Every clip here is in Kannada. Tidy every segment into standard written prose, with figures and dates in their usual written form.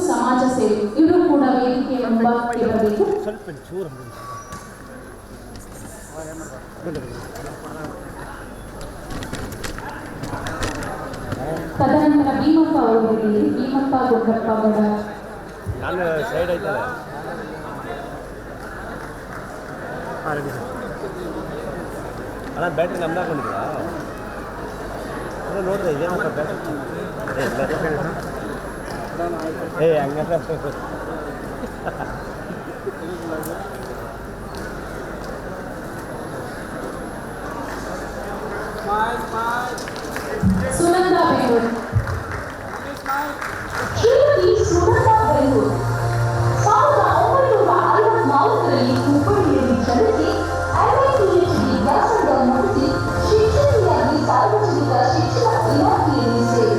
ಸಮಾಜ ಸೇವೆ ಇವರು ಕೂಡ ವೇದಿಕೆಯ ಮುಂಭಾಗಕ್ಕೆ ಬರಬೇಕು. ತದನಂತರ ಭೀಮಪ್ಪ ಅವರಿಗೆ ಭೀಮಪ್ಪ ಗುಡ್ಡಪ್ಪ ಅವರ ಬ್ಯಾಟ್ರಿ ನಮ್ದು ಹಾಕೊಂಡಿದ್ದೀರಾ ನೋಡಿದೆ ಇದೇನು ಬ್ಯಾಟ್ರಿ ಹಂಗ ಸುನಂದಾ ಬೆಂಗಳೂರು ಶ್ರೀಮತಿ ಸುನಂದಾ ಬೆಂಗಳೂರು 1954ರಲ್ಲಿ ಹುಬ್ಬಳ್ಳಿಯಲ್ಲಿ ಜನಿಸಿ MA/PhD ವ್ಯಾಸಂಗ ಮುಗಿಸಿ ಶಿಕ್ಷಕಿಯಾಗಿ ಸಾರ್ವಜನಿಕ ಶಿಕ್ಷಣ ಇಲಾಖೆಯಲ್ಲಿ ಸೇರಿ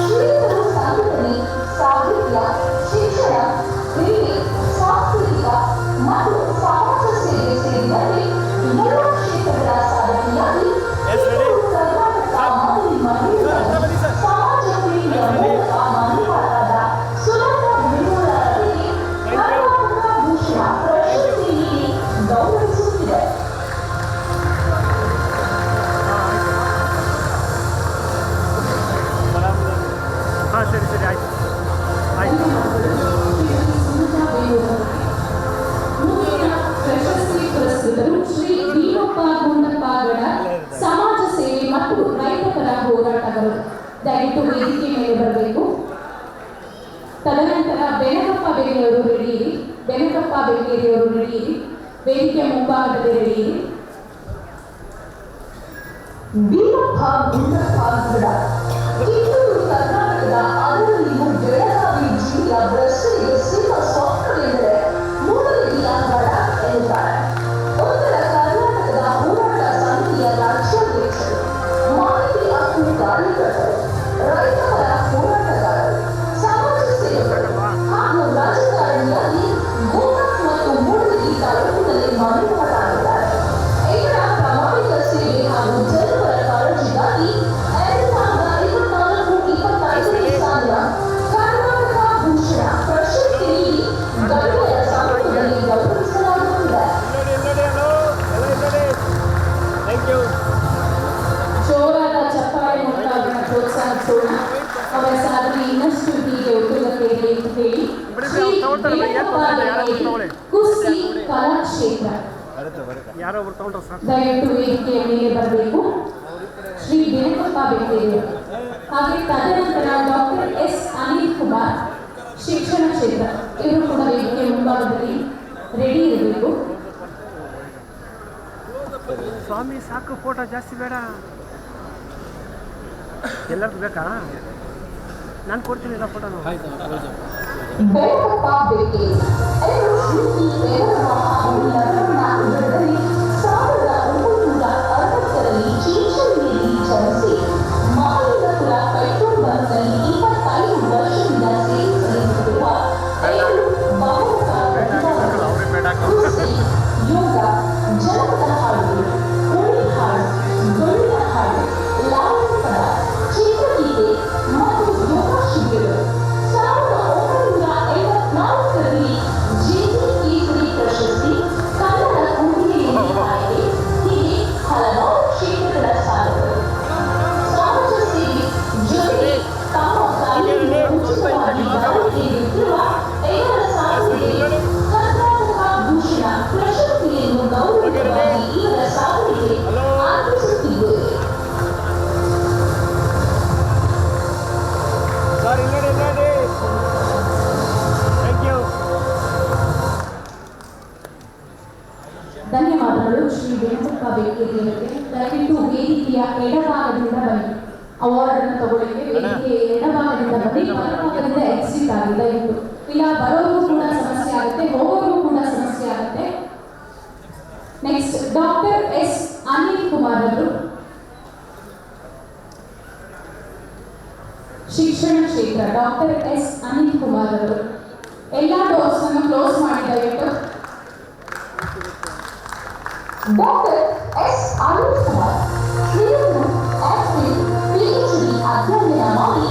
ಶ್ರೀಗಳು ಸಂಘಟನೆ, ಸಾಹಿತ್ಯ, ಶಿಕ್ಷಣ, ಕ್ರೀಡೆ, ಸಾಂಸ್ಕೃತಿಕ ಮತ್ತು ಸಮಾಜ ಸೇವೆ ಸೇರಿದಂತೆ ಎಲ್ಲ ಕ್ಷೇತ್ರಗಳ ಸಾಧನೆಯಾಗಿ ಕರ್ನಾಟಕ ಮಾದರಿ ಮಹಿಳೆಯರನ್ನು ಸಮಾಜ ಸೇವೆಯ ಮೂಲಕ ಮಹಿಳೆಯರಾದ ಸುನಂದಾ ಬೆಂಗಳೂರು ಅವರಿಗೆ ಕರ್ನಾಟಕ ಭೂಷಣ ಪ್ರಶಸ್ತಿ ನೀಡಿ ಗೌರವಿಸುತ್ತಿದೆ. ಸರಿ ಆಯ್ತು. ಪ್ರಶಸ್ತಿ ಪುರಸ್ಕೃತರು ಶ್ರೀ ಭೀಮಪ್ಪ ಗುಂಡಪ್ಪಗೌಡ, ಸಮಾಜ ಸೇವೆ ಮತ್ತು ರೈತ ಪರ ಹೋರಾಟಗಾರರು. ದಯವಿಟ್ಟು ವೇದಿಕೆ ಮೇಲೆ ಬರಬೇಕು. ತದನಂತರ ಬೆನಕಪ್ಪ ಬೆಂಗಳೂರು ರೆಡಿ ಇರಿ. ಬೆನಕಪ್ಪ ಬೆಂಗಳೂರು ರೆಡಿ ಇರಿ. ವೇದಿಕೆ ಮುಂಭಾಗದಲ್ಲಿ ರೆಡಿ ಇರಿ. ಭೀಮಪ್ಪ ಗುಂಡಪ್ಪಗೌಡ ಕಿತ್ತೂರು ಕರ್ನಾಟಕದ ಅದರಲ್ಲಿಯೂ ಬೆಳಗಾವಿ ಜಿಲ್ಲೆಯ ಬ್ರಸ್ಟರಿಗೆ ಸಿಕ್ಕ ಸಾಫ್ಟ್ವೇರ್ ಎಂದರೆ ಮೂಲಗಿರಿಯ ಬಡ ಎನ್ನುತ್ತಾರೆ. ಉತ್ತರ ಕರ್ನಾಟಕದ ಹೋರಾಟ ಸಮಿತಿಯ ರಾಜ್ಯಾಧ್ಯಕ್ಷರು, ಮಾಹಿತಿ ಹಕ್ಕು ಕಾರ್ಯಕರ್ತರು, ರೈತ ಪರ ಹೋರಾಟಗಾರರು, ಸಮಾಜ ಸೇವಕರು ಹಾಗೂ ರಾಜಕಾರಣಿಯಾಗಿ ಗೋಕಾಕ್ ಮತ್ತು ಮೂಡಲಗಿ ತಾಲೂಕಿನಲ್ಲಿ ಮನೆಮಾಡಲಾಗಿದ್ದಾರೆ. ಇವರ ಪ್ರಾಮಾಣಿಕ ಸೇವೆ ಹಾಗೂ ಜನಪರ ಕಾಳಜಿಗಾಗಿ 2024-25ನೇ ಸಾಲಿನ ಕರ್ನಾಟಕ ಭೂಷಣ ಪ್ರಶಸ್ತಿ ನೀಡಿ ಗಣ್ಯರ ಸಮ್ಮುಖದಲ್ಲಿ ಗೌರವಿಸಲಾಗುತ್ತಿದೆ. ಜೋರಾದ ಚಪ್ಪಾಳೆ ಮೂಲಕ ಅವರನ್ನು ಪ್ರೋತ್ಸಾಹಿಸೋಣ. ಅವರ ಸಾಧನೆ ಇನ್ನಷ್ಟು ಹೀಗೆ ಉತ್ತುಂಗಕ್ಕೇರಲಿ ಎಂದು ಹೇಳಿ ಶ್ರೀ ಕುಸ್ತಿ ಕಲಾಕ್ಷೇತ್ರ ದಯವಿಟ್ಟು ವೇದಿಕೆಯ ಮೇಲೆ ಬರಬೇಕು. ಶ್ರೀ ಬೆನಕಪ್ಪ ಬೆಂಗಳೂರು ಹಾಗೆ ತದನಂತರ ಡಾಕ್ಟರ್ ಎಸ್ ಅನಿಲ್ ಕುಮಾರ್, ಶಿಕ್ಷಣ ಕ್ಷೇತ್ರ ಇವರು ಕೂಡ ವೇದಿಕೆಯ ಮುಂಭಾಗದಲ್ಲಿ ರೆಡಿ ಇರಬೇಕು. ಸ್ವಾಮಿ ಸಾಕು, ಫೋಟೋ ಜಾಸ್ತಿ ಬೇಡ, ಎಲ್ಲರಿಗೂ ಬೇಕಾ? ನಾನು ಕೊಡ್ತೀನಿ ಎಲ್ಲ ಫೋಟೋನು. ಬೆನಕಪ್ಪ ಬೆಂಗಳೂರು ಇವರು ಶ್ರೀ ನಗರದಲ್ಲಿ 1960ರಲ್ಲಿ ಚಿಂಚೋಳಿಯಲ್ಲಿ ಜನಿಸಿ ಮಾಲಿನಪುರ ಪೆಟ್ರೋಲ್ ಬಂಕ್ನಲ್ಲಿ 25 ವರ್ಷದಿಂದ ಸೇವೆ ಸಲ್ಲಿಸುತ್ತಿರುವ ಇವರು ಬಹುಮುಖ ಪ್ರತಿಭಾವಂತರು. ಕುಸ್ತಿ, ಯೋಗ, ಜನಪದ ಹಾಡುಗಳು, ಉಳಿ ಹಾಡು, ಡೊಳ್ಳಿನ ಹಾಡು, ಲಾವಣಿ ಪದ, ಚಿತ್ರಗೀತೆ ಮತ್ತು ಯೋಗ ಶಿಬಿರಗಳು. 1984ರಲ್ಲಿ ಜೆಪಿ ಕೇಸರಿ ಪ್ರಶಸ್ತಿ, ಕನ್ನಡ ಕುಂಡಿಯಲ್ಲಿ ಆಯ್ಕೆ, ಹೀಗೆ ಹಲವಾರು ಕ್ಷೇತ್ರಗಳ ಸಾಧಕರು. ಸಮಾಜ ಸೇವೆ ಜೊತೆಗೆ ತಮ್ಮ ಕಾರ್ಯವನ್ನು ಉಚಿತವಾಗಿ ದಾನಕ್ಕೆ ನೀಡುತ್ತಿರುವ ಇವರ ಸಾಧನೆಗೆ ಕರ್ನಾಟಕ ಭೂಷಣ ಪ್ರಶಸ್ತಿಯನ್ನು ಗೌರವವಾಗಿ ಇವರ ಸಾಧನೆಗೆ ಅರ್ಪಿಸುತ್ತಿದ್ದೇವೆ. ಧನ್ಯವಾದಗಳು ಶ್ರೀ ಬೆನಕಪ್ಪ ಬೆಂಗಳೂರಿಗೆ. ದಯವಿಟ್ಟು ವೇದಿಕೆಯ ಎಡಭಾಗದಿಂದ ಬನ್ನಿ. ಅವಾರ್ಡ್ ಅನ್ನು ತಗೊಳ್ಳಿಕ್ಕೆ ವೇದಿಕೆಯ ಎಡಭಾಗದಿಂದ ಬನ್ನಿ. ಬಲಭಾಗದಿಂದ ಎಕ್ಸಿಟ್ ಆಗಿ ದಯವಿಟ್ಟು. ಇಲ್ಲ ಬರೋರಿಗೂ ಕೂಡ ಸಮಸ್ಯೆ ಆಗುತ್ತೆ, ಹೋಗೋರಿಗೂ ಕೂಡ ಸಮಸ್ಯೆ ಆಗುತ್ತೆ. Next doctor S Anil Kumar ಅವರು, ಶಿಕ್ಷಣ ಕ್ಷೇತ್ರ ಡಾಕ್ಟರ್ ಎಸ್ ಅನಿಲ್ ಕುಮಾರ್ ಅವರು. ಎಲ್ಲ ಡೋರ್ಸ್ ಅನ್ನು ಕ್ಲೋಸ್ ಮಾಡಿ ದಯವಿಟ್ಟು. ಡಾಕ್ಟರ್ ಎಸ್ ಅನಿಲ್ ಕುಮಾರ್ ಶ್ರೀಗಳು MA/PhD ಅಧ್ಯಯನ ಮಾಡಿ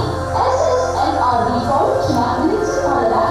SSLRD ಕಾಲೇಜಿನ ಪ್ರಿನ್ಸಿಪಾಲರಾಗಿ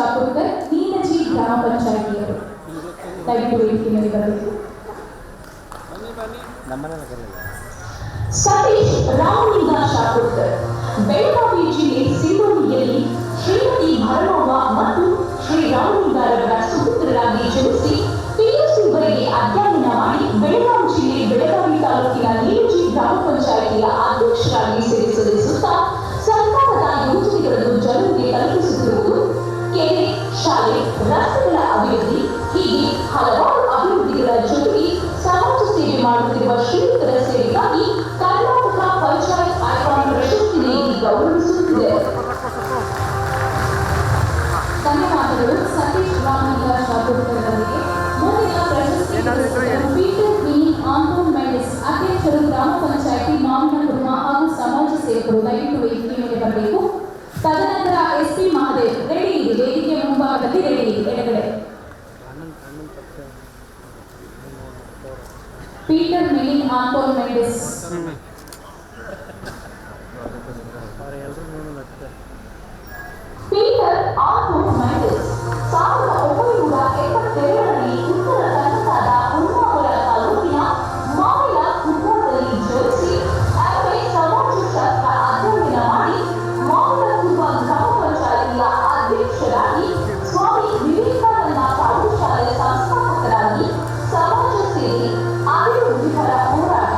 ಶಾಪುರ್ಕರ್ ನೀಲಜಿ ಗ್ರಾಮ ಪಂಚಾಯಿತಿಯವರು ದಯವಿಟ್ಟು ವೇದಿಕೆ ಮೇಲೆ ಬರಬೇಕು. ಸತೀಶ್ ರಾಮಲಿಂಗ ಶಾಪುರ್ಕರ್ ಬೆಳಗಾವಿ ಜಿಲ್ಲೆ ಸಿಂಧೋಳಿಯಲ್ಲಿ ಶ್ರೀಮತಿ ಭರಮವ್ವ ಮತ್ತು ಶ್ರೀರಾಮಲಿಂಗರವರ ಸುಪುತ್ರರಾಗಿ ಜನಿಸಿ ಪಿಯುಸಿವರೆಗೆ ಅಧ್ಯಯನ ಮಾಡಿ ಬೆಳಗಾವಿ ಜಿಲ್ಲೆ ಬೆಳಗಾವಿ ತಾಲೂಕಿನ ನೀಲಜಿ ಗ್ರಾಮ ಪಂಚಾಯಿತಿಯ ಅಧ್ಯಕ್ಷರಾಗಿ ಸೇವೆ ಸಲ್ಲಿಸುತ್ತಾ ಸರ್ಕಾರದ ಯೋಜನೆಗಳನ್ನು ಜನರಿಗೆ ತಲುಪಿಸುತ್ತಿರುವುದು, ಕೆರೆ, ಶಾಲೆ, ರಸ್ತೆಗಳ ಅಭಿವೃದ್ಧಿ ಹೀಗೆ ಹಲವಾರು ಅಭಿವೃದ್ಧಿಗಳ ಜೊತೆಗೆ ಸಮಾಜ ಸೇವೆ ಮಾಡುತ್ತಿರುವ ಶ್ರೀಯುತರ ಸೇವೆಗಾಗಿ ಕರ್ನಾಟಕ ಪಂಚಾಯತ್ ಐಕಾನ್ ಪ್ರಶಸ್ತಿ ನೀಡಿ ಗೌರವಿಸುತ್ತಿದೆ. ಧನ್ಯವಾದಗಳು ಸತೀಶ್ ರಾಮಲಿಂಗ ಶಾಪುರ್ಕರ್ ಅವರಿಗೆ. ಮುಂದಿನ ಪ್ರಶಸ್ತಿ ಪೀಟರ್ ಬಿ ಆಂಟೋನ್ ಮೆಂಡಿಸ್ ಅಧ್ಯಕ್ಷರು ಗ್ರಾಮ ಪಂಚಾಯಿತಿ ಮಾವಿನ ಕುಟುಂಬ ಹಾಗೂ ಸಮಾಜ ಸೇವಕರು ದಯವಿಟ್ಟು ವೇದಿಕೆ ಮೇಲೆ ಬರಬೇಕು. ತದನಂತರ SP ಮಹದೇವ್ ರೆಡಿ ಇದೆ, ವೇದಿಕೆ ಮುಂಭಾಗದಲ್ಲಿ ರೆಡಿ ಇದೆ ಎಡಗಡೆ. Peter Milin Anton Mendis Peter Anton Mendis 1972ರಲ್ಲಿ ಉತ್ತರ ಕನ್ನಡದ ಹೊನ್ನಾವರ ತಾಲೂಕಿನ ಮಾವಿನ ಕುಟುಂಬದಲ್ಲಿ ಜನಿಸಿ ಆಮೇಲೆ ಸಮಾಜಶಾಸ್ತ್ರ ಅಧ್ಯಯನ ಮಾಡಿ ಮಾವಿನ ಕುಟುಂಬ ಗ್ರಾಮ ಪಂಚಾಯಿತಿಯ ಅಧ್ಯಕ್ಷರಾಗಿ ಸ್ವಾಮಿ ವಿವೇಕಾನಂದ ಪ್ರೌಢಶಾಲೆಯ ಸಂಸ್ಥಾಪಕರಾಗಿ ಸಮಾಜ ಸೇವೆ, ಅಭಿವೃದ್ಧಿಪರ ಹೋರಾಟ,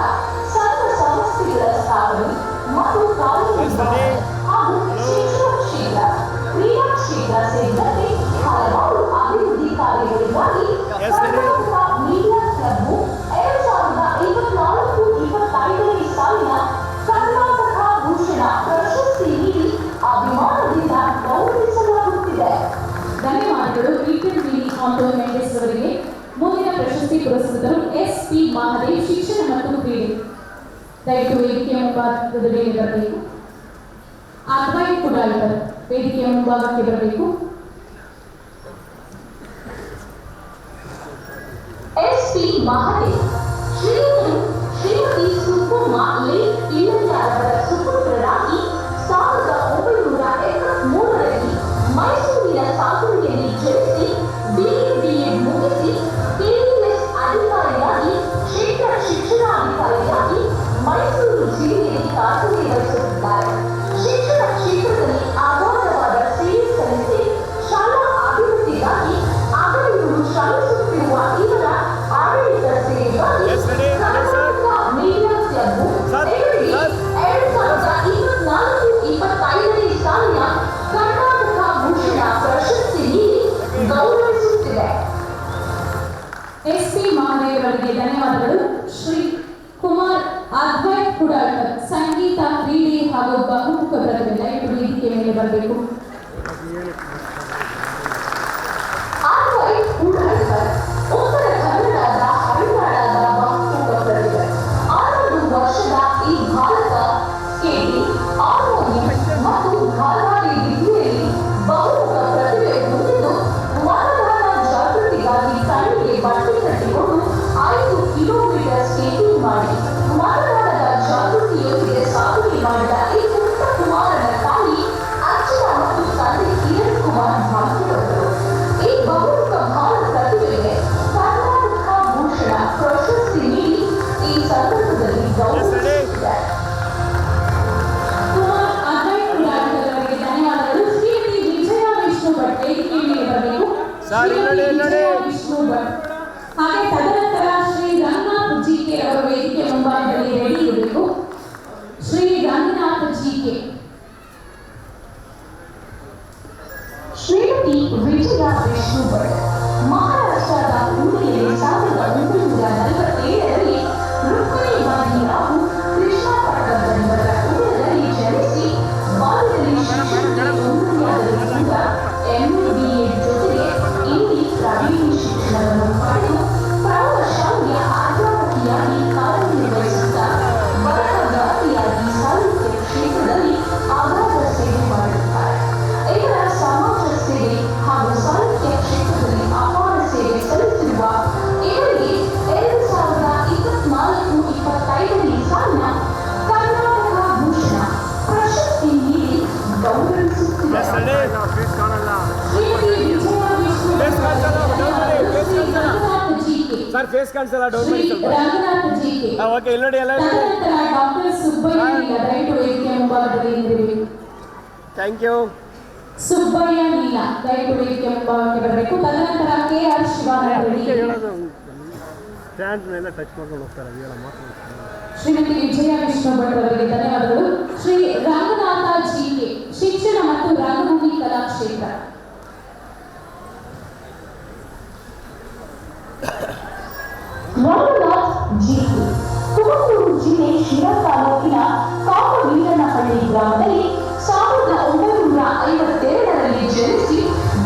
ಸಂಘ ಸಂಸ್ಥೆಗಳ ಸ್ಥಾಪನೆ ಮತ್ತು ಕಾರ್ಯನಿರ್ವಹಣೆ ಹಾಗೂ ಶಿಕ್ಷಣ ಕ್ಷೇತ್ರ, ಕ್ರೀಡಾ ಕ್ಷೇತ್ರ ಸೇರಿದಂತೆ ಹಲವಾರು ಅಭಿವೃದ್ಧಿ ಕಾರ್ಯಗಳಿಗಾಗಿ ಕರ್ನಾಟಕ ಮೀಡಿಯಾ ಕ್ಲಬ್ 2024-25ನೇ ಸಾಲಿನ ಕರ್ನಾಟಕ ಭೂಷಣ ಪ್ರಶಸ್ತಿ ನೀಡಿ ಅಭಿಮಾನದಿಂದ ಗೌರವಿಸಲಾಗುತ್ತಿದೆ. ಧನ್ಯವಾದಗಳು ಪೀಟರ್ ಮಿಲಿನ್ ಆಂಟೋನ್ ಮೆಂಡಿಸ್ ಅವರಿಗೆ. ಮುಂದಿನ ಪ್ರಶಸ್ತಿ ಪುರಸ್ಕೃತರು SP ಮಹದೇವ್ ಶಿಕ್ಷಣ ಮತ್ತು ಕ್ರೀಡೆ ದಯವಿಟ್ಟು ವೇದಿಕೆಯ ಮುಂಭಾಗದ ಮೇಲೆ ಬರಬೇಕು. ಅದ್ವೈತ್ ಕುಡಾಳ್ಕರ್ ವೇದಿಕೆಯ ಮುಂಭಾಗಕ್ಕೆ ಬರಬೇಕು. SP ಮಹದೇವ್ ಶ್ರೀಯುತರು ಶ್ರೀಮತಿ ಸುಕುಮಾ ಲೇಟ್ ಇಲ್ಲಯ್ಯರವರ ಸುಪುತ್ರರಾಗಿ 1973ರಲ್ಲಿ ಮೈಸೂರಿನ ಸಾಗರದಲ್ಲಿ ಜನಿಸಿ BA ಮುಗಿಸಿ KDS ಅಧಿಕಾರಿಯಾಗಿ ಕ್ಷೇತ್ರ ಶಿಕ್ಷಣಾಧಿಕಾರಿಯಾಗಿ ಮೈಸೂರು ಜಿಲ್ಲೆಯಲ್ಲಿ ಕಾರ್ಯನಿರ್ವಹಿಸುತ್ತಿದ್ದಾರೆ. ಶಿಕ್ಷಣ ಕ್ಷೇತ್ರದಲ್ಲಿ ಅಗಾಧವಾದ ಸೇವೆ ಸಲ್ಲಿಸಿ ಶಾಲಾ ಅಭಿವೃದ್ಧಿಗಾಗಿ ಅಗಲಿಗಳು ಶ್ರಮಿಸುತ್ತಿರುವ ಇವರ ಆಡಳಿತ ಸೇವೆಗಾಗಿ ಕರ್ನಾಟಕ ಮೀಡಿಯಾ ಕ್ಲಬ್ 2024-25ನೇ ಸಾಲಿನ ಕರ್ನಾಟಕ ಭೂಷಣ ಪ್ರಶಸ್ತಿ ನೀಡಿ ಗೌರವಿಸುತ್ತಿದೆ. SP ಮಹದೇವ್ ಅವರಿಗೆ ಧನ್ಯವಾದಗಳು. ಶ್ರೀ ಕುಮಾರ್ ಅದ್ವೈತ್ ಕುಡಾಳ್ಕರ್ ಸಂಗೀತ, ಕ್ರೀಡೆ ಹಾಗೂ ಬಹುಮುಖ ಪ್ರತಿಭೆ ದಯವಿಟ್ಟು ವೇದಿಕೆ ಮೇಲೆ ಬರಬೇಕು. ಅದ್ವೈತ್ ಕುಡಾಳ್ಕರ್ ಉತ್ತರ ಕನ್ನಡದ ಹರಿಯಾಣದ ಬಹುಮುಖ ಪ್ರತಿಭೆ. 11 ವರ್ಷದ ಈ ಬಾಲಕ ಸ್ಕೇಟಿಂಗ್, ಹಾರ್ಮೋನಿಯಂ ಮತ್ತು ಧಾರವಾಡಿ ವಿದ್ಯೆಯಲ್ಲಿ ಬಹುಮುಖ ಪ್ರತಿಭೆ ಹೊಂದಿದ್ದು ಮತದಾನ ಜಾಗೃತಿಗಾಗಿ ಕಣ್ಣಿಗೆ ಬಟ್ಟೆ ಕಟ್ಟಿಕೊಂಡು 5 ಕಿಲೋಮೀಟರ್ ಸ್ಕೇಟಿಂಗ್ ಮಾಡಿ ಮತದಾನದ ಜಾಗೃತಿಯೊಂದಿಗೆ ಸಾಧನೆ ಮಾಡಿದ ಈ ಪುಟ್ಟ ಕುಮಾರನ ತಾಯಿ ಅರ್ಚನಾ ಮತ್ತು ತಂದೆ ಕಿರಣ್ ಕುಮಾರ್ ಭಾಗ್ಯವಂತರು. ಈ ಬಹುಮುಖ ಬಾಲ ಪ್ರತಿಭೆಗೆ ಕರ್ನಾಟಕ ಭೂಷಣ ಪ್ರಶಸ್ತಿ ನೀಡಿ ಈ ಸಂದರ್ಭದಲ್ಲಿ ಗೌರವಿಸುತ್ತಿದೆ. ಕುಮಾರ್ ಅದ್ವೈತ್ ಕುಡಾಳ್ಕರ್ ಅವರಿಗೆ ಧನ್ಯವಾದಗಳು. ಶ್ರೀಮತಿ ವಿಜಯ ವಿಷ್ಣು ಭಟ್ ವೇದಿಕೆ ಮೇಲೆ ಬರಬೇಕು. ಶ್ರೀಮತಿ ವಿಜಯ ವಿಷ್ಣು ಭಟ್ ಹಾಗೆ ತದನಂತರ ಶ್ರೀ ರಂಗನಾಥ್ GK ಅವರ ವೇದಿಕೆ ಮುಂಭಾಗದಲ್ಲಿ ರೆಡಿ ಇರಬೇಕು. ಶ್ರೀ ರಂಗನಾಥ್ GK ಶ್ರೀಮತಿ ವಿಜಯ ವಿಷ್ಣು ಭಟ್ ಮಹಾರಾಷ್ಟ್ರದ ಪುಣೆಯಲ್ಲಿ 1947ರಲ್ಲಿ ರುಕ್ಮಿಣಿ ಬಾಯಿರಾವ್ ಕೃಷ್ಣಪಟ್ಟಣದ ಕುಟುಂಬದಲ್ಲಿ ಜನಿಸಿ ಬಾಲ್ಯದಲ್ಲಿ ಶಿಕ್ಷಣಕ್ಕೆ ಉನ್ನತಿಯಾದರೂ ಕೂಡ MA ಜೊತೆಗೆ ಇಲ್ಲಿ ಪ್ರಾವೀಣ್ಯ ಶಿಕ್ಷಣವನ್ನು ಪಡೆದು ಪ್ರೌಢಶಾಲೆಯ ಅಧ್ಯಾಪಕಿಯಾಗಿ ಕಾರ್ಯನಿರ್ವಹಿಸುತ್ತಾ ಬರಹಗಾರ್ತಿಯಾಗಿ ಸಾಹಿತ್ಯ ಕ್ಷೇತ್ರದಲ್ಲಿ ಅಗಾಧ ಸೇವೆ ಮಾಡಿರುತ್ತಾರೆ. ಇವರ ಸಮಾಜ ಸೇವೆ ಹಾಗೂ ಸಾಹಿತ್ಯ ಕ್ಷೇತ್ರದಲ್ಲಿ ಅಪಾರ ಸೇವೆ ಸಲ್ಲಿಸಿರುವ ಇವರಿಗೆ 2024-25 ಸರ್ ಫೇಸ್ ಕಾಣಿಸಲ್ಲ ಡೌನ್ ಶ್ರೀ ಮಾಡಿ ಸ್ವಲ್ಪ ರಂಗನಾಥ್ ಜಿಕೆ. ಓಕೆ ಇಲ್ಲಿ ನೋಡಿ ಎಲ್ಲ ತದನಂತರ ಡಾಕ್ಟರ್ ಸುಬ್ಬಯ್ಯ ನೀಲ ದಯವಿಟ್ಟು ವೇದಿಕೆ ಮುಂಭಾಗದಲ್ಲಿ ನಿಂತಿರಬೇಕು. Thank you. ಸುಬ್ಬಯ್ಯ ನೀಲ ದಯವಿಟ್ಟು ವೇದಿಕೆ ಮುಂಭಾಗಕ್ಕೆ ಬರಬೇಕು. ತದನಂತರ KR ಶಿವಾನಂದ ಹೇಳೋದು ಫ್ಯಾನ್ಸ್ನೆಲ್ಲ ಟಚ್ ಮಾಡ್ಕೊಂಡು ಹೋಗ್ತಾರೆ ಹೇಳೋ ಮಾತು. ಶ್ರೀಮತಿ ವಿಜಯ ವಿಷ್ಣು ಭಟ್ ಅವರಿಗೆ ಧನ್ಯವಾದಗಳು. ಶ್ರೀ ರಂಗನಾಥ ಜಿಕೆ ಶಿಕ್ಷಣ ಮತ್ತು ರಂಗಭೂಮಿ ಕಲಾಕ್ಷೇತ್ರ. ರಂಗನಾಥ್ ಜಿಕೆ ತುಮಕೂರು ಜಿಲ್ಲೆ ಶಿರಾ ತಾಲೂಕಿನ ಕಾಮವೀರನಹಳ್ಳಿ ಗ್ರಾಮದಲ್ಲಿ 1952ರಲ್ಲಿ ಜನಿಸಿ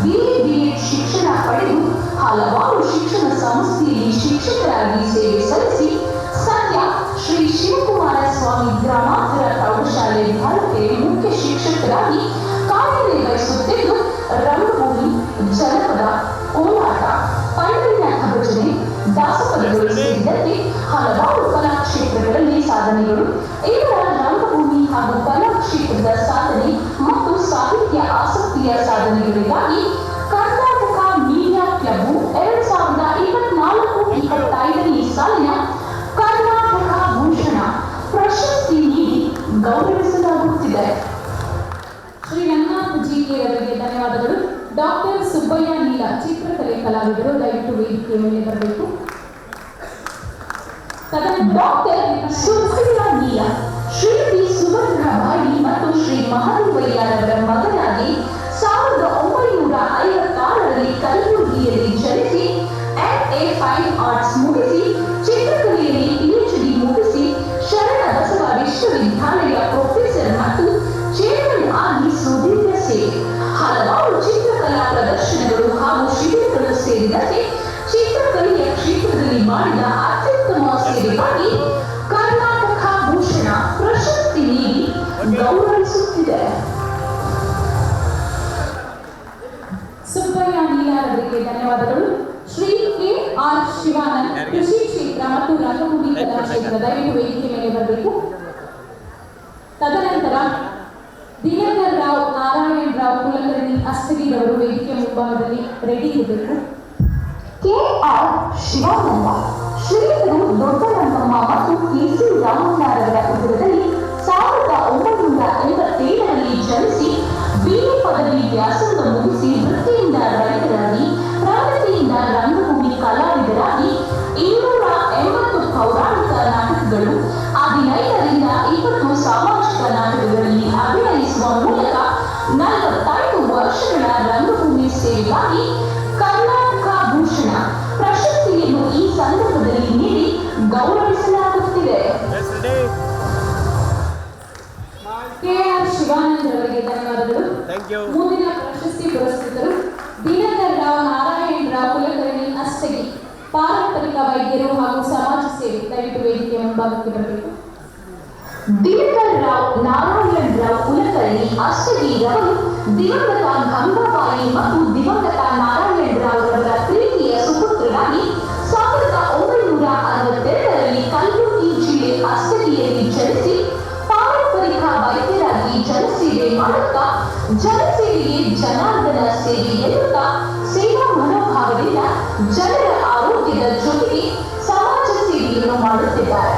BA/BEd ಶಿಕ್ಷಣ ಪಡೆದು ಹಲವಾರು ಶಿಕ್ಷಣ ಸಂಸ್ಥೆಯಲ್ಲಿ ಶಿಕ್ಷಕರಾಗಿ ಸೇವೆ ಸಲ್ಲಿಸಿ ಸದ್ಯ ಶ್ರೀ ಶಿವಕುಮಾರ ಸ್ವಾಮಿ ಗ್ರಾಮಾಂತರ ಪ್ರೌಢಶಾಲೆ ಬಾಲಕಿಯರ ಮುಖ್ಯ ಶಿಕ್ಷಕರಾಗಿ ಕಾರ್ಯನಿರ್ವಹಿಸುತ್ತಿದ್ದು ರಂಗಭೂಮಿ, ಜನಪದ, ಕೋಲಾಟ, ಪಂಡರಿನಾಥ ಭಜನೆ, ದಾಸಪದಗಳು ಸೇರಿದಂತೆ ಹಲವಾರು ಕಲಾ ಕ್ಷೇತ್ರಗಳಲ್ಲಿ ಸಾಧನೆಗಳು. ಇವರ ರಂಗಭೂಮಿ ಹಾಗೂ ಕಲಾ ಕ್ಷೇತ್ರದ ಸಾಧನೆ ಮತ್ತು ಸಾಹಿತ್ಯ ಆಸಕ್ತಿಯ ಸಾಧನೆಗಳಿಗಾಗಿ ಕರ್ನಾಟಕ ಮೀಡಿಯಾ ಕ್ಲಬ್ 2024-25ನೇ ಸಾಲಿನ ಕರ್ನಾಟಕ ಭೂಷಣ ಪ್ರಶಸ್ತಿ ನೀಡಿ ಗೌರವಿಸಲಾಗುತ್ತಿದೆ. ಶ್ರೀ ರಂಗನಾಥ್ ಜಿಕೆ ಅವರಿಗೆ ಧನ್ಯವಾದಗಳು. ಡಾಕ್ಟರ್ ಸುಬ್ಬಯ್ಯ ನೀಲ ಚಿತ್ರಕಲೆ ಕಲಾವಿದರು ದಯವಿಟ್ಟು ವೇದಿಕೆಯ ಮೇಲೆ ಬರಬೇಕು. ಡಾಕ್ಟರ್ ಸುಬ್ಬಯ್ಯ ನೀಲ ಶ್ರೀಮತಿ ಸುಭದ್ರಾಬಾಯಿ ಮತ್ತು ಶ್ರೀ ಮಹಾದೇವಯ್ಯರವರ ಮಗನಾಗಿ 1956ರಲ್ಲಿ ಕಲಬುರಗಿಯಲ್ಲಿ ಜನಿಸಿ MA ಫೈನ್ ಆರ್ಟ್ಸ್ ಮುಗಿಸಿ ಚಿತ್ರಕಲೆಯಲ್ಲಿ PhD ಮುಗಿಸಿ ಶರಣ ಬಸವ ವಿಶ್ವವಿದ್ಯಾಲಯ ಪ್ರೊಫೆಸರ್ ಮತ್ತು ಚೇರ್ಮನ್ ಆಗಿ ಸುದೀರ್ಘ ಸೇವೆ, ಹಲವಾರು ಚಿತ್ರಕಲಾ ಪ್ರದರ್ಶನಗಳು ಹಾಗೂ ಶಿಬಿರಗಳು ಸೇರಿದಂತೆ ಚಿತ್ರಕಲೆಯ ಕ್ಷೇತ್ರದಲ್ಲಿ ಮಾಡಿದ ಅತ್ಯುತ್ತಮ ಸೇವೆಗಾಗಿ ಕರ್ನಾಟಕ ಭೂಷಣ ಪ್ರಶಸ್ತಿ ನೀಡಿ ಗೌರವಿಸುತ್ತಿದೆ. ಸುಬ್ಬಯ್ಯ ನೀಲ ಅವರಿಗೆ ಧನ್ಯವಾದಗಳು. ಶ್ರೀ KR ಶಿವಾನಂದ್ ಕೃಷಿ ಕ್ಷೇತ್ರ ಮತ್ತು ರಂಗಭೂಮಿ ಕಲಾಕ್ಷೇತ್ರ ದಯವಿಟ್ಟು ವೇದಿಕೆ ಮೇಲೆ ಬರಬೇಕು. ತದನಂತರ ದಿನಕರ್ ರಾವ್ ನಾರಾಯಣ್ ರಾವ್ ಕುಲಕರ್ಣಿ ಅಸ್ತಗಿರವರು ವೇದಿಕೆ ಮುಂಭಾಗದಲ್ಲಿ ರೆಡಿ ಇರಬೇಕು. KR ಶಿವಾನಂದ ಶ್ರೀಗಳು ದೊಡ್ಡರಂಗಮ್ಮ ಮತ್ತು KC ರಾಮಣ್ಣರವರ ಉದರದಲ್ಲಿ 1987ರಲ್ಲಿ ಜನಿಸಿ BA ಪದವಿ ವ್ಯಾಸಂಗ ಮುಗಿಸಿ ವೃತ್ತಿಯಿಂದ ರೈತರಾಗಿ ಪ್ರಗತಿಯಿಂದ ರಂಗಭೂಮಿ ಕಲಾವಿದರಾಗಿ 280 ಪೌರಾಣಿಕ ನಾಟಕಗಳು, 15ರಿಂದ 20 ಸಾಮಾಜಿಕ ನಾಟಕಗಳಲ್ಲಿ ಅಭಿನಯಿಸುವ ಮೂಲಕ 45 ವರ್ಷಗಳ ರಂಗಭೂಮಿ ಸೇವೆಗಾಗಿ ಕರ್ನಾಟಕ ಭೂಷಣ ಪ್ರಶಸ್ತಿಯನ್ನು ಈ ಸಂದರ್ಭದಲ್ಲಿ ನೀಡಿ ಗೌರವಿಸಲಾಗುತ್ತಿದೆ. KR ಶಿವಾನಂದ್ ಅವರಿಗೆ ಧನ್ಯವಾದಗಳು. Thank you. ಮುಂದಿನ ಪ್ರಶಸ್ತಿ ಪುರಸ್ಕೃತರು ದಿನಕರ್ ರಾವ್ ನಾರಾಯಣ್ ರಾವ್ ಕುಲಕರ್ಣಿ ಅಸ್ತಗಿ, ಪಾರಂಪರಿಕ ವೈದ್ಯರು ಹಾಗೂ ಸಮಾಜ ಸೇವೆ ದಯವಿಟ್ಟು ವೇದಿಕೆ ಮುಂಭಾಗಕ್ಕೆ ಬರಬೇಕು. ದಿನಕರ್ ರಾವ್ ನಾರಾಯಣ್ ರಾವ್ ಕುಲಕರ್ಣಿ ಅಷ್ಟಗಿರವರು ದಿವಂಗತ ಗಂಗಾಬಾಯಿ ಮತ್ತು ದಿವಂಗತ ನಾರಾಯಣ್ ರಾವ್ ರವರ ಪ್ರೀತಿಯ ಸುಪುತ್ರರಾಗಿ 1962ರಲ್ಲಿ ಕಲಬುರಗಿ ಜಿಲ್ಲೆ ಅಷ್ಟಗಿಯಲ್ಲಿ ಜನಿಸಿ ಪಾರಂಪರಿಕ ವೈದ್ಯರಾಗಿ ಜನಸೇವೆ ಮಾಡುತ್ತಾ ಜನಸೇವೆಯೇ ಜನಾರ್ದನ ಸೇವೆ ಎನ್ನುತ್ತಾ ಸೇವಾ ಮನೋಭಾವದಿಂದ ಜನರ ಆರೋಗ್ಯದ ಜೊತೆಗೆ ಸಮಾಜ ಸೇವೆಯನ್ನು ಮಾಡುತ್ತಿದ್ದಾರೆ.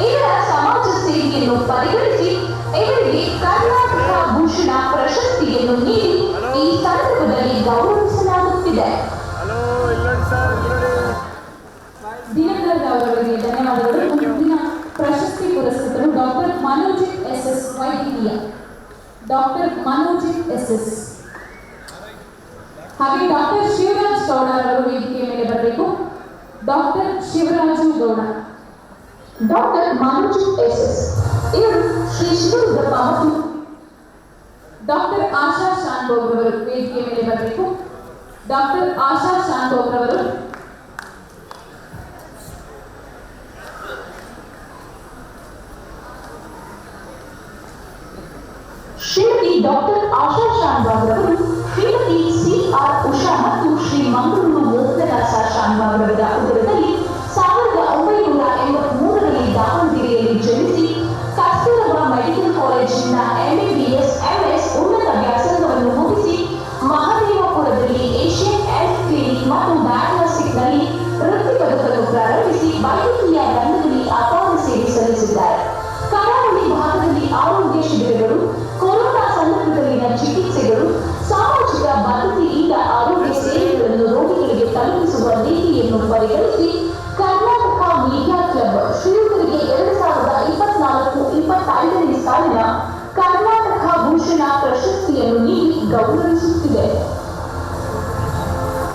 ಇವರ ಸಮಾಜ ಸೇವೆಯನ್ನು ಪರಿಗಣಿಸಿ ಇವರಿಗೆ ಕರ್ನಾಟಕ ಭೂಷಣ ಪ್ರಶಸ್ತಿಯನ್ನು ನೀಡಿ ಈ ಸಂದರ್ಭದಲ್ಲಿ ಗೌರವಿಸಲಾಗುತ್ತಿದೆ. ದಿನಕರ್ ರಾವ್ ಅವರಿಗೆ ಧನ್ಯವಾದಗಳು. ಮುಂದಿನ ಪ್ರಶಸ್ತಿ ಪುರಸ್ಕೃತರು ಡಾಕ್ಟರ್ ಮನೋಜಿತ್ SS ವೈದ್ಯಕೀಯ, ಡಾಕ್ಟರ್ ಮನೋಜಿತ್ SS ಹಾಗೆ ಡಾಕ್ಟರ್ ಶಿವರಾಜ್ ಗೌಡ ಅವರು ವೇದಿಕೆಯ ಮೇಲೆ ಬರಬೇಕು. Doctor Shivaraju Gowda. Doctor Manojit SS ಇವರು ಶ್ರೀ ಶಿವರುದ್ರಪ್ಪ ಮತ್ತು ಡಾಕ್ಟರ್ ಆಶಾ ಶಾನ್ಭೋಗ್ ಅವರು ವೇದಿಕೆಯ ಮೇಲೆ ಬರಬೇಕು. ಡಾಕ್ಟರ್ ಆಶಾ ಶಾನ್ಭೋಗ್ ಅವರು. ಶ್ರೀಮತಿ ಡಾಕ್ಟರ್ ಆಶಾ ಶಾನ್ಭಾಗ್ ಅವರು ಶ್ರೀಮತಿ CR ಉಷಾ ಮತ್ತು ಶ್ರೀ ಮಂಗಳೂರು ಮೋಹನದಾಸ ಶಾನ್ಭಾಗ್ ಅವರ ಉದರದಲ್ಲಿ 1983ರಲ್ಲಿ ದಾವಣಗೆರೆಯಲ್ಲಿ ಜನಿಸಿ ಕಸ್ತೂರಬಾ ಮೆಡಿಕಲ್ ಕಾಲೇಜಿನ MBBS MS ಉನ್ನತ ವ್ಯಾಸಂಗವನ್ನು ಮುಗಿಸಿ ಮಹದೇವಪುರದಲ್ಲಿ ಏಷ್ಯನ್ ಹೆಲ್ತ್ ಕ್ಲಿನಿಕ್ ಮತ್ತು ಡಯಾಗ್ನೋಸ್ಟಿಕ್ನಲ್ಲಿ ವೃತ್ತಿ ಪದಕವನ್ನು ಪ್ರಶಸ್ತಿಯನ್ನು ಪರಿಗಣಿಸಿ ಕರ್ನಾಟಕ ಮೀಡಿಯಾ ಕ್ಲಬ್ ಶ್ರೀಯುತರಿಗೆ 2024-25ನೇ ಸಾಲಿನ ಕರ್ನಾಟಕ ಭೂಷಣ ಪ್ರಶಸ್ತಿಯನ್ನು ನೀಡಿ ಗೌರವಿಸುತ್ತಿದೆ.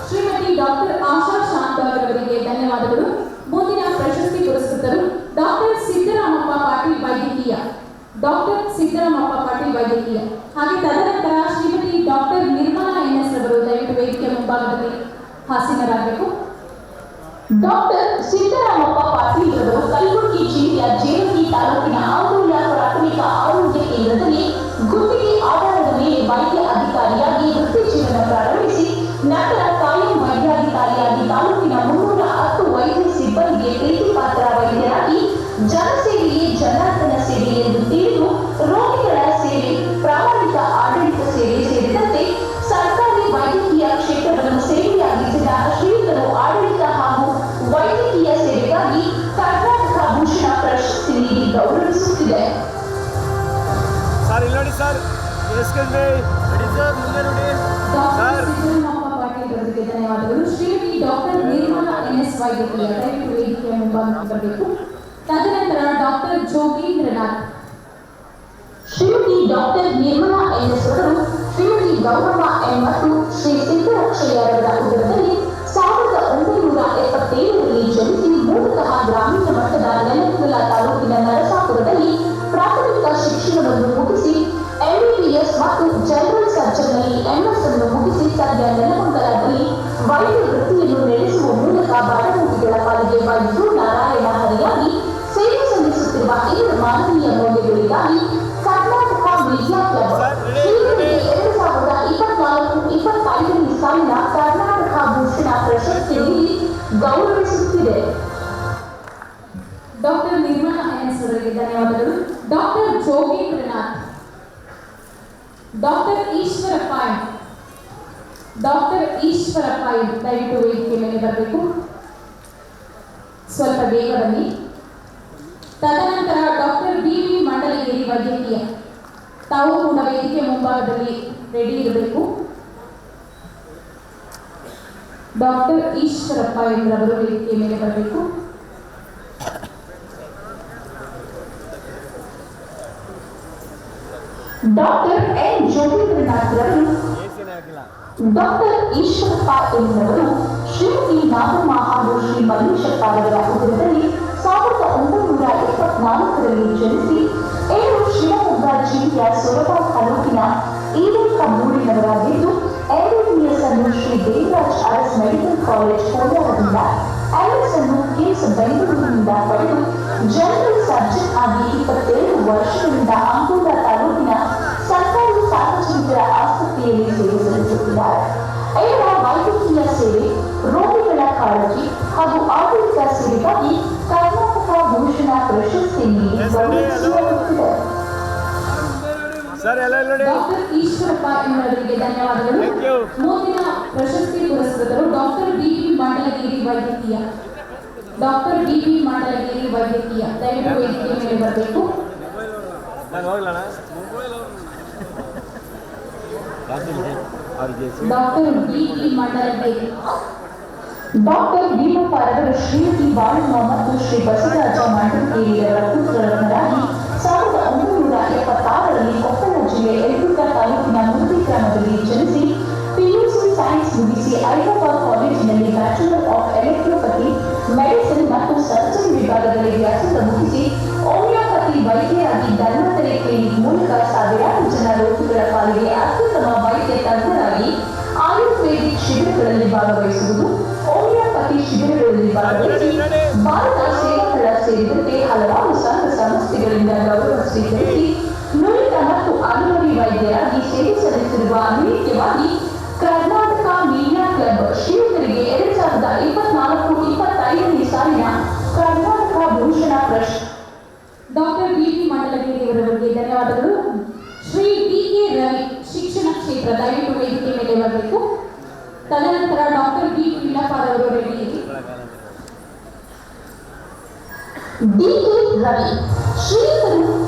ಶ್ರೀಮತಿ ಡಾಕ್ಟರ್ ಆಶಾ ಶಾಂತಬಾಗ್ ಅವರಿಗೆ ಧನ್ಯವಾದಗಳು. ಮುಂದಿನ ಪ್ರಶಸ್ತಿ ಪುರಸ್ಕೃತರು ಡಾಕ್ಟರ್ ಸಿದ್ದರಾಮಪ್ಪ ಪಾಟೀಲ್ ವೈದ್ಯಕೀಯ, ಹಾಗೆ ತದನಂತರ ಶ್ರೀಮತಿ ಡಾಕ್ಟರ್ ನಿರ್ಮಲಾ ಎನ್ಎಸ್ ಅವರು ದಯವಿಟ್ಟು ವೇದಿಕೆ ಮುಂಭಾಗದಲ್ಲಿ ಹಾಸೀನರಾಗಬೇಕು. ಡಾಕ್ಟರ್ ಸಿದ್ದರಾಮಪ್ಪ ಪಾಟೀಲ್ ಅವರು ಕಲಬುರಗಿ ಜಿಲ್ಲೆಯ ಜೇವರ್ಗಿ ತಾಲೂಕಿನ ಆಂದೋಲ ಪ್ರಾಥಮಿಕ ಆರೋಗ್ಯ ಕೇಂದ್ರದಲ್ಲಿ ಗುತ್ತಿಗೆ ಆಧಾರದ ಮೇಲೆ ವೈದ್ಯ ಅಧಿಕಾರಿಯಾಗಿ ವೃತ್ತಿ ಜೀವನ ಪ್ರಾರಂಭಿಸಿ ನಂತರ ಕಾಯಂ ವೈದ್ಯಾಧಿಕಾರಿಯಾಗಿ ತಾಲೂಕಿನ 310 ವೈದ್ಯ ಸಿಬ್ಬಂದಿಗೆ ಪ್ರೀತಿಪಾತ್ರ ವೈದ್ಯರಾಗಿ ಜನಸೇವೆಯೇ ಜನಾರ್ದನ ಸೇವೆ ಎಂದು ತಿಳಿದು ರೋಗಿಗಳ ಸೇವೆ, ಪ್ರಾಮಾಣಿಕ ಆಡಳಿತ ಸೇವೆ ಸೇರಿದಂತೆ ಸರ್ಕಾರಿ ವೈದ್ಯಕೀಯ ಕ್ಷೇತ್ರವನ್ನು ಸೇವೆಯಾಗಿಸಿದ ಶ್ರೀಯುತರು ಆಡಳಿತ ಹಾಗೂ ವೈದ್ಯಕೀಯ ಸೇವೆಗಾಗಿ ಕರ್ನಾಟಕ ಭೂಷಣ ಪ್ರಶಸ್ತಿ ನೀಡಿ ಗೌರವಿಸುತ್ತಿದೆ. ಡಾಕ್ಟರ್ ಸಿದ್ದರಾಮಪ್ಪ ಪಾಟೀಲ್ ಅವರಿಗೆ ಧನ್ಯವಾದಗಳು. ಶ್ರೀಮತಿ ಡಾಕ್ಟರ್ ನಿರ್ಮಲಾ ಎನ್ಎಸ್ ವೈದ್ಯಕೀಯ ದಯವಿಟ್ಟು ವೇದಿಕೆಯ ಮುಂಭಾಗಕ್ಕೆ ಬರಬೇಕು. ತದನಂತರ doctor Jogindranath. Shrimati doctor Nirmala NS ಅವರು ಶ್ರೀಮತಿ ಗೌರಮ್ಮ ಎನ್ ಮತ್ತು ಶ್ರೀ ಸಿದ್ದರಕ್ಷಯ್ಯರವರ ಉದರದಲ್ಲಿ 1977ರಲ್ಲಿ ಜನಿಸಿ ಮೂಲತಃ ಗ್ರಾಮೀಣ ಮಟ್ಟದ ನೆಲಮಂಗಲ ತಾಲೂಕಿನ ನರಸಾಪುರದಲ್ಲಿ ಪ್ರಾಥಮಿಕ ಶಿಕ್ಷಣವನ್ನು ಮುಗಿಸಿ ಎಂಬಿಬಿಎಸ್ ಮತ್ತು ಜನರಲ್ ಸರ್ಜನ್ನಲ್ಲಿ ಎಂಎಸ್ ಅನ್ನು ಮುಗಿಸಿ ಸದ್ಯ ನೆಲಮಂಗಲದಲ್ಲಿ ವೈದ್ಯ ವೃತ್ತಿಯನ್ನು ನಡೆಸುವ ಮೂಲಕ ಬಡರೋಗಿಗಳ ಪಾಲಿಗೆ ವೈದ್ಯರು ನಾರಾಯಣ ಹರಿಯಾಗಿ ಸೇವೆ ಸಲ್ಲಿಸುತ್ತಿರುವ ಇತರ ಮಾನವೀಯ ಮೌಲ್ಯಗಳಿಗಾಗಿ ಕರ್ನಾಟಕ ಮೀಡಿಯಾ ಕ್ಲಬ್ ಶ್ರೀಗಳಿಗೆ 2024-25ನೇ ಸಾಲಿನ ಕರ್ನಾಟಕ ಭೂಷಣ ಪ್ರಶಸ್ತಿ ನೀಡಿ ಗೌರವಿಸುತ್ತಿದೆ. ಡಾಕ್ಟರ್ ನಿರ್ಮಲಾ ಎನ್ಎಸ್ ಅವರಿಗೆ ಧನ್ಯವಾದಗಳು. ಡಾಕ್ಟರ್ ಜೋಗೇಂದ್ರನಾಥ್. ಡಾಕ್ಟರ್ ಈಶ್ವರಪ್ಪ ದಯವಿಟ್ಟು ವೇದಿಕೆ ಮೇಲೆ ಬರಬೇಕು. ಸ್ವಲ್ಪ ಬೇಗ ಬನ್ನಿ. ತದನಂತರ ಡಾಕ್ಟರ್ ಡಿ.ವಿ. ಮಂಡಲಗೇರಿ ವೈದ್ಯಕೀಯ, ತಾವು ಕೂಡ ವೇದಿಕೆ ಮುಂಭಾಗದಲ್ಲಿ ರೆಡಿ ಇರಬೇಕು. ಡಾಕ್ಟರ್ ಈಶ್ವರಪ್ಪ ಎಂಬರವರು ವೇದಿಕೆ ಮೇಲೆ ಬರಬೇಕು. ಡಾಕ್ಟರ್ ಎನ್ ಜೋಗೇಂದ್ರನಾಥ್ ರವರು ಡಾಕ್ಟರ್ ಈಶ್ವರಪ್ಪ ಎಂಬುವವರು ಶ್ರೀಮತಿ ನಾಗಮ್ಮ ಹಾಗೂ ಶ್ರೀ ಮಲ್ಲೇಶಪ್ಪ ಅವರ ಉದರದಲ್ಲಿ 1974ರಲ್ಲಿ ಜನಿಸಿ 7 ಶಿವಮೊಗ್ಗ ಜಿಲ್ಲೆಯ ಸೊರಬ ತಾಲೂಕಿನ ಈರೇಕಮ್ಮೂರಿನವರಾಗಿದ್ದು ಎಂಬಿಬಿಎಸ್ ಅನ್ನು ಶ್ರೀ ದೇವರಾಜ್ ಅರಸ್ ಮೆಡಿಕಲ್ ಕಾಲೇಜ್ ಕೋಲಾರದಿಂದ, ಎಂಎಸ್ ಅನ್ನು ಕಿಮ್ಸ್ ಬೆಂಗಳೂರಿನಿಂದ ಪಡೆದು ಜನರಲ್ ಸರ್ಜನ್ ಆಗಿ 22 ವರ್ಷಗಳಿಂದ ಅಂಕೋಲ ತಾಲೂಕಿನ ಸರ್ಕಾರಿ ಸಾರ್ವಜನಿಕರ ಆಸ್ಪತ್ರೆಯಲ್ಲಿ ಸೇವೆ ಸಲ್ಲಿಸುತ್ತಿದ್ದಾರೆ. ಇವರ ವೈದ್ಯಕೀಯ ಸೇವೆ, ರೋಗಿಗಳ ಕಾಳಜಿ ಹಾಗೂ ಆಡಳಿತ ಸೇವೆಗಾಗಿ ಕರ್ನಾಟಕ ಭೂಷಣ ಪ್ರಶಸ್ತಿ ನೀಡಿ ಗೌರವಿಸಲಾಗುತ್ತಿದೆ. ಡಾಕ್ಟರ್ ಈಶ್ವರಪ್ಪ ಎಂಬುವರಿಗೆ ಧನ್ಯವಾದಗಳು. ಮುಂದಿನ ಪ್ರಶಸ್ತಿ ಪುರಸ್ಕೃತರು ಡಾಕ್ಟರ್ ಡಿ.ವಿ. ಮಂಡಲಗೇರಿ ವೈದ್ಯಕೀಯ, ದಯವಿಟ್ಟು ವೇದಿಕೆ ಮೇಲೆ ಬರಬೇಕು. Doctor DV. Mandalageri. Doctor Bheemappa ರವರು ಶ್ರೀಮತಿ ಬಾಳಮ್ಮ ಮತ್ತು ಶ್ರೀ ಬಸವರಾಜ ಮಂಡಲಗೇರಿಯವರ ಪುತ್ರರನ್ನಾಗಿ 1976ರಲ್ಲಿ ಕೊಪ್ಪಳ ಜಿಲ್ಲೆ ಯಲಬುರ್ಗ ತಾಲೂಕಿನ ಮುದ್ದಿ ಗ್ರಾಮದಲ್ಲಿ ಜನಿಸಿ ಪಿಯುಸಿ ಸೈನ್ಸ್ ಮುಗಿಸಿ ಹೈದರಾಬಾದ್ ಕಾಲೇಜಿನಲ್ಲಿ ಬ್ಯಾಚುಲರ್ ಆಫ್ ಎಲೆಕ್ಟ್ರೋಪತಿ, ಮೆಡಿಸಿನ್ ಮತ್ತು ಸರ್ಜರಿ ವಿಭಾಗದಲ್ಲಿ ವ್ಯಾಸಂಗ ಮುಗಿಸಿ ಹೋಮಿಯೋಪತಿ ವೈದ್ಯರಾಗಿ ಧನ್ವಂತರಿ ಕ್ಲಿನಿಕ್ ಮೂಲಕ ಸಾವಿರಾರು ಜನ ರೋಗಿಗಳ ಪಾಲಿಗೆ ಅತ್ಯುತ್ತಮ ವೈದ್ಯ ತಜ್ಞರಾಗಿ ಆಯುರ್ವೇದಿಕ್ ಶಿಬಿರಗಳಲ್ಲಿ ಭಾಗವಹಿಸುವುದು, ಹೋಮಿಯೋಪತಿ ಶಿಬಿರಗಳಲ್ಲಿ ಭಾಗವಹಿಸಿ ಭಾರತ ಸೇವಾದಳ ಸೇರಿದಂತೆ ಹಲವಾರು ಸಂಘ ಸಂಸ್ಥೆಗಳಿಂದ ಗೌರವ ಸ್ವೀಕರಿಸಿ ನುರಿತ ಮತ್ತು ಅನುಭವಿ ವೈದ್ಯರಾಗಿ ಸೇವೆ ಸಲ್ಲಿಸಿರುವ ನಿಮಿತ್ತವಾಗಿ ಕರ್ನಾಟಕ ಮೀಡಿಯಾ ಕ್ಲಬ್ ಶ್ರೀಯುತರಿಗೆ 2024-25ನೇ ಸಾಲಿನ ಕರ್ನಾಟಕ ಭೂಷಣ ಪ್ರಶಸ್ತಿ. Doctor DV. ಮಂಡಲಗೇರಿಯವರವರಿಗೆ ಧನ್ಯವಾದಗಳು. ಶ್ರೀ ಡಿ.ಕೆ. ರವಿ ಶಿಕ್ಷಣ ಕ್ಷೇತ್ರ ದಯವಿಟ್ಟು ವೇದಿಕೆ ಮೇಲೆ ಬರಬೇಕು. ತದನಂತರ ಡಾಕ್ಟರ್ ಡಿ. ವಿಲ್ಲಪ್ಪರವರು ರೆಡಿ. ಡಿ.ಕೆ. ರವಿ ಶ್ರೀಯುತರು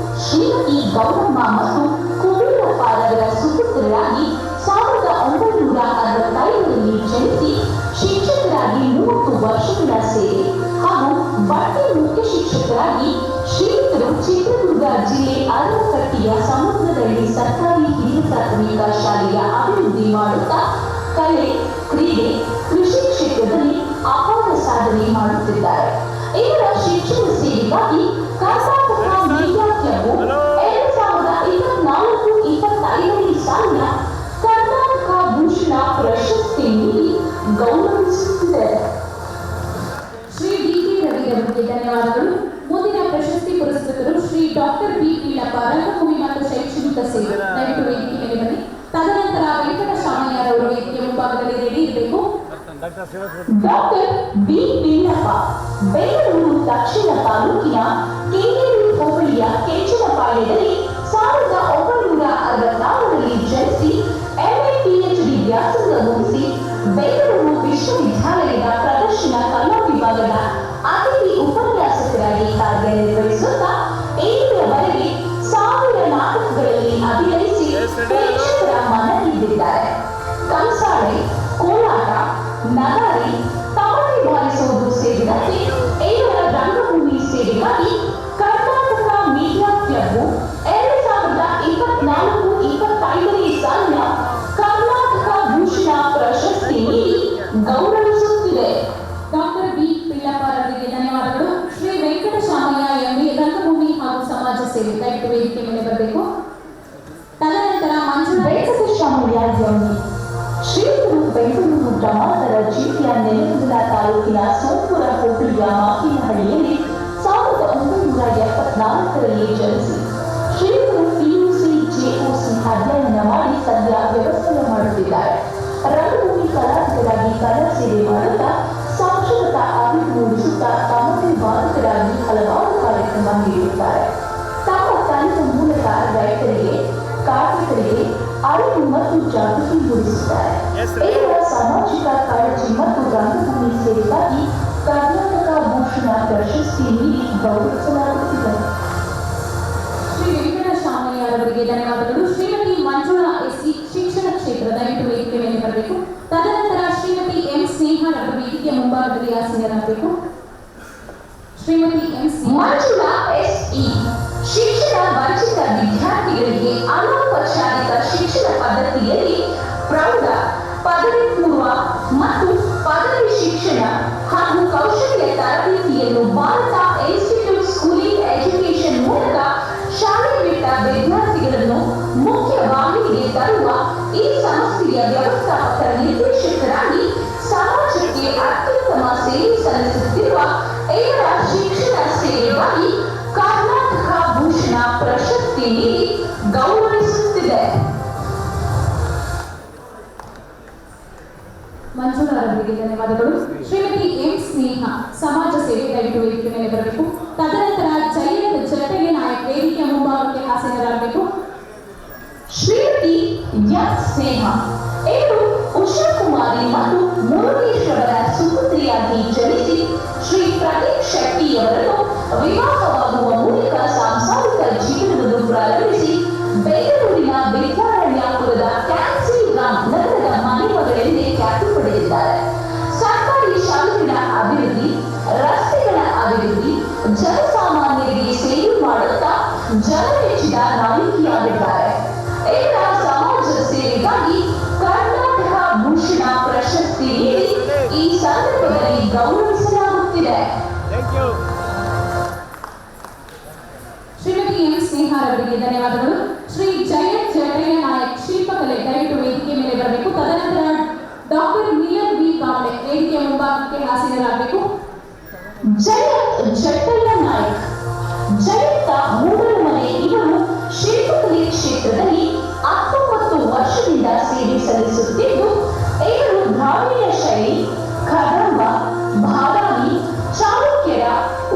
ಶ್ರೀಮತಿ ಗೌರಮ್ಮ ಮತ್ತು ಕುಬೇರಪ್ಪ ರವರ ಸುಪುತ್ರರಾಗಿ 1965ರಲ್ಲಿ ಜನಿಸಿ ಶಿಕ್ಷಕರಾಗಿ 30 ವರ್ಷ ಚಿತ್ರದುರ್ಗ ಜಿಲ್ಲೆ ಅರವಕಟ್ಟಿಯ ಸಮುದ್ರದಲ್ಲಿ ಸರ್ಕಾರಿ ಹಿರಿಯ ಪ್ರಾಥಮಿಕ ಶಾಲೆಯ ಅಭಿವೃದ್ಧಿ ಮಾಡುತ್ತಾ ಕಲೆ, ಕ್ರೀಡೆ, ಕೃಷಿ ಕ್ಷೇತ್ರದಲ್ಲಿ ಅಪಾರ ಸಾಧನೆ ಮಾಡುತ್ತಿದ್ದಾರೆ. ಇವರ ಶಿಕ್ಷಣ ಸೇವೆಗಾಗಿ ಕರ್ನಾಟಕ ಮೀಡಿಯಾ ಕ್ಲಬ್ 2024-25ನೇ ಸಾಲಿನ ಕರ್ನಾಟಕ ಭೂಷಣ ಪ್ರಶಸ್ತಿ ನೀಡಿ ಗೌರವಿಸುತ್ತಿದೆ. ಶ್ರೀ ಡಿ.ಕೆ. ರವಿ ಅವರಿಗೆ ಧನ್ಯವಾದಗಳು. ಮುಂದಿನ ಪ್ರಶಸ್ತಿ ಪುರಸ್ಕೃತರು ಶ್ರೀ ಡಾಕ್ಟರ್ ಬಿ. ಪೀಳಪ್ಪ, ರಂಗಭೂಮಿ ಮತ್ತು ಶೈಕ್ಷಣಿಕ ಸೇವೆ. ದಯವಿಟ್ಟು ವೇದಿಕೆ ಮೇಲೆ ಬನ್ನಿ. ತದನಂತರ ವೆಂಕಟಶಾಮಯ್ಯರವರು ವೇದಿಕೆ ಮುಂಭಾಗದಲ್ಲಿ ರೆಡಿ ಇರಬೇಕು. Doctor B. ಪೀಳಪ್ಪ ಬೆಂಗಳೂರು ದಕ್ಷಿಣ ತಾಲೂಕಿನ ಕೆಂಗೇರಿ ಹೋಬಳಿಯ ಕೆಂಚನಪಾಳ್ಯದಲ್ಲಿ 1964ರಲ್ಲಿ ಜನಿಸಿ ಎಂಎ ಪಿಎಚ್ಡಿ ವ್ಯಾಸಂಗ ಮುಗಿಸಿ ಬೆಂಗಳೂರು ವಿಶ್ವವಿದ್ಯಾಲಯದ ಪ್ರದರ್ಶನ ಕಲಾ ವಿಭಾಗದ ಅತಿಥಿ ಉಪನ್ಯಾಸಕರಾಗಿ ಕಾರ್ಯನಿರ್ವಹಿಸುತ್ತಾ ಇಲ್ಲಿಯವರೆಗೆ 1000 ನಾಟಕಗಳಲ್ಲಿ ಅಭಿನಯಿಸಿ ಪ್ರೇಕ್ಷಕರ ಮನಗೆದ್ದಿದ್ದಾರೆ. ಕಂಸಾಳೆ, ಕೋಲಾಟ, ನಗಾರಿ, ತಮಟೆ ಬಾರಿಸುವುದು ಸೇರಿದಂತೆ ಇವರ ರಂಗಭೂಮಿ ಸೇವೆಗಾಗಿ ಕರ್ನಾಟಕ ಮೀಡಿಯಾ ಕ್ಲಬ್ 2024-25ನೇ ಸಾಲಿನ ಕರ್ನಾಟಕ ಭೂಷಣ ಪ್ರಶಸ್ತಿ ನೀಡಿ ಗೌರವಿಸುತ್ತಿದೆ. Doctor B. ಪೀಳಪ್ಪ ಅವರಿಗೆ ಧನ್ಯವಾದಗಳು. ಶ್ರೀ ವೆಂಕಟಶಾಮಯ್ಯ ಎಂಬಿ, ರಂಗಭೂಮಿ ಹಾಗೂ ಸಮಾಜ ಸೇವೆ. ದಯವಿಟ್ಟು ವೇದಿಕೆ ಮೇಲೆ ಬರಬೇಕು. ತದನಂತರ ವೆಂಕಟಶಾಮಯ್ಯ ಎಂಬಿ ಶ್ರೀಗಳು ಬೆಂಗಳೂರು ಗ್ರಾಮಾಂತರ ಜಿಲ್ಲೆಯ ನೆಲಮಂಗಲ ತಾಲೂಕಿನ ಸೋಂಪುರ ಹೋಬಳಿಯ ಮಾಕಿನಹಳ್ಳಿಯಲ್ಲಿ 1974ರಲ್ಲಿ ಜನಿಸಿ ಶ್ರೀಗಳು ಪಿಯುಸಿ, ಜೆಒಸಿ ಅಧ್ಯಯನ ಮಾಡಿ ಸದ್ಯ ವ್ಯವಸಾಯ ಮಾಡುತ್ತಿದ್ದಾರೆ. ರಂಗಭೂಮಿ ಕಲಾವಿದರಾಗಿ ಕಲಾ ಸೇವೆ ಮಾಡುತ್ತಾ ಸಾಕ್ಷರತಾ ಅರಿವು ಮೂಡಿಸುತ್ತಾ ತಮ್ಮದೇ ಬಾಲಕರಾಗಿ ಹಲವಾರು ಕಾರ್ಯಕ್ರಮ ನೀಡುತ್ತಾರೆ. ತಮ್ಮ ತಂಡದ ಮೂಲಕ ರೈತರಿಗೆ, ಕಾರ್ಮಿಕರಿಗೆ ಅರಿವು ಮತ್ತು ಜಾಗೃತಿ ಮೂಡಿಸುತ್ತಾರೆ. ಇವರ ಸಾಮಾಜಿಕ ಕಾಳಜಿ ಮತ್ತು ರಂಗಭೂಮಿ ಸೇವೆಗಾಗಿ ಕರ್ನಾಟಕ ಭೂಷಣ ಪ್ರಶಸ್ತಿ ನೀಡಿ ಗೌರವಿಸಲಾಗುತ್ತಿದೆ. ಶ್ರೀ ವೆಂಕಟಶಾಮಯ್ಯರವರಿಗೆ ಧನ್ಯವಾದಗಳು. ಶ್ರೀಮತಿ ಮಂಜುಳಾ ಎಸ್.ಸಿ. ಶಿಕ್ಷಣ ಕ್ಷೇತ್ರ. ದಯವಿಟ್ಟು ವೇದಿಕೆ ಮೇಲೆ ಬರಬೇಕು. ತದನಂತರ ಶ್ರೀಮತಿ ಎಂ. ಸ್ನೇಹರವರು ವೇದಿಕೆ ಮುಂಭಾಗದಲ್ಲಿ ಆಸೀನರಾಗಬೇಕು. ಶ್ರೀಮತಿ ಎಂ. ಮಂಜುಳಾ ಎಸ್.ಇ. ಶಿಕ್ಷಣ ವಂಚಿತ ವಿದ್ಯಾರ್ಥಿಗಳಿಗೆ ಅನೌಪಚಾರಿಕ ಶಿಕ್ಷಣ ಪದ್ಧತಿಯಲ್ಲಿ ಪ್ರೌಢ, ಪದವಿ ಪೂರ್ವ ಮತ್ತು ಪದವಿ ಶಿಕ್ಷಣ ಹಾಗೂ ಕೌಶಲ್ಯ ತರಬೇತಿಯನ್ನು ಭಾರತ ಇನ್ಸ್ಟಿಟ್ಯೂಟ್ ಸ್ಕೂಲಿಂಗ್ ಎಜುಕೇಶನ್ ಮೂಲಕ ಶಾಲೆ ಬಿಟ್ಟ ವಿದ್ಯಾರ್ಥಿಗಳನ್ನು ಮುಖ್ಯ ವಾಹಿನಿಗೆ ತರುವ ಈ ಸಂಸ್ಥೆಯ ವ್ಯವಸ್ಥಾಪಕ ನಿರ್ದೇಶಕರಾಗಿ ಸಮಾಜಕ್ಕೆ ಅತ್ಯುತ್ತಮ ಸೇವೆ ಸಲ್ಲಿಸುತ್ತಿರುವ ಇವರ ಶಿಕ್ಷಣ ಸೇವೆಗಾಗಿ ಕರ್ನಾಟಕ ಭೂಷಣ ಪ್ರಶಸ್ತಿ ನೀಡಿ ಗೌರವಿಸುತ್ತಿದೆ. ಮಂಜುಳಾರವರಿಗೆ ಧನ್ಯವಾದಗಳು. ಶ್ರೀಮತಿ ಎಂ. ಸ್ನೇಹ, ಸಮಾಜ ಸೇವೆ. ದಯವಿಟ್ಟು ವೇದಿಕೆ ಮೇಲೆ ಬರಬೇಕು. ತದನಂತರ ಜಯಂತ್ ಜಟಗೆ ನಾಯಕ್ ವೇದಿಕೆ ಮುಂಭಾಗಕ್ಕೆ ಆಸೀನರಾಗಬೇಕು. ಶ್ರೀಮತಿ ಎಂ. ಸ್ನೇಹ ಇವರು ಉಷಾಕುಮಾರಿ ಮತ್ತು ಮುರುಗೇಶ್ವರ ಸುಪುತ್ರಿಯಾಗಿ ಜನಿಸಿ ಶ್ರೀ ಪ್ರದೀಪ್ ಶೆಟ್ಟಿಯವರನ್ನು ವಿವಾಹವಾಗುವ ಮೂಲಕ ಸಾಂಸಾರಿಕ ಜೀವನವನ್ನು ಪ್ರಾರಂಭಿಸಿ ಬೆಂಗಳೂರಿನ ವಿದ್ಯಾರಣ್ಯಪುರದ ಕ್ಯಾನ್ಸಿ ರಾಮ್ ನಗರದ ಮನೆಮಗಳೆಂದೇ ಖ್ಯಾತಿ ಪಡೆದಿದ್ದಾರೆ. ಸರ್ಕಾರಿ ಶಾಲೆಗಳ ಅಭಿವೃದ್ಧಿ, ರಸ್ತೆಗಳ ಅಭಿವೃದ್ಧಿ, ಜನಸಾಮಾನ್ಯರಿಗೆ ಸೇವೆ ಮಾಡುತ್ತಾ ಜನಮೆಚ್ಚಿದ ನಾಯಕಿಯಾಗಿದ್ದಾರೆ. ಇವರ ಸಮಾಜ ಸೇವೆಗಾಗಿ ಕರ್ನಾಟಕ ಭೂಷಣ ಪ್ರಶಸ್ತಿ ನೀಡಿ ಈ ಸಂದರ್ಭದಲ್ಲಿ ಗೌರವಿಸಲಾಗುತ್ತಿದೆ. ಶ್ರೀಮತಿ ಎಂ. ಸ್ನೇಹರವರಿಗೆ ಧನ್ಯವಾದಗಳು. ಶ್ರೀ ಜಯಂತ್ ಜಟಯ್ಯ ನಾಯಕ್, ಶಿಲ್ಪಕಲೆ. ದಯವಿಟ್ಟು ವೇದಿಕೆ ಮೇಲೆ ಬರಬೇಕು. ತದನಂತರ ಡಾಕ್ಟರ್ ಮಿಲನ್ ವಿ. ಕಾಂಬ್ಳೆ ವೇದಿಕೆ ಮುಂಭಾಗಕ್ಕೆ ಆಸೀನರಾಗಬೇಕು. ಜಯಂತ್ ಜಟಯ್ಯ ನಾಯಕ್ ಜಯಂತ ಮೂಡಲಮನೆ ಇವರು ಶಿಲ್ಪಕಲೆ ಕ್ಷೇತ್ರದಲ್ಲಿ 19 ವರ್ಷದಿಂದ ಸೇವೆ ಸಲ್ಲಿಸುತ್ತಿದ್ದು ಇವರು ಗ್ರಾಮೀಣ ಶೈಲಿ, ಕದಂಬ, ಬಾದಾಮಿ, ಚಾಲುಕ್ಯರ,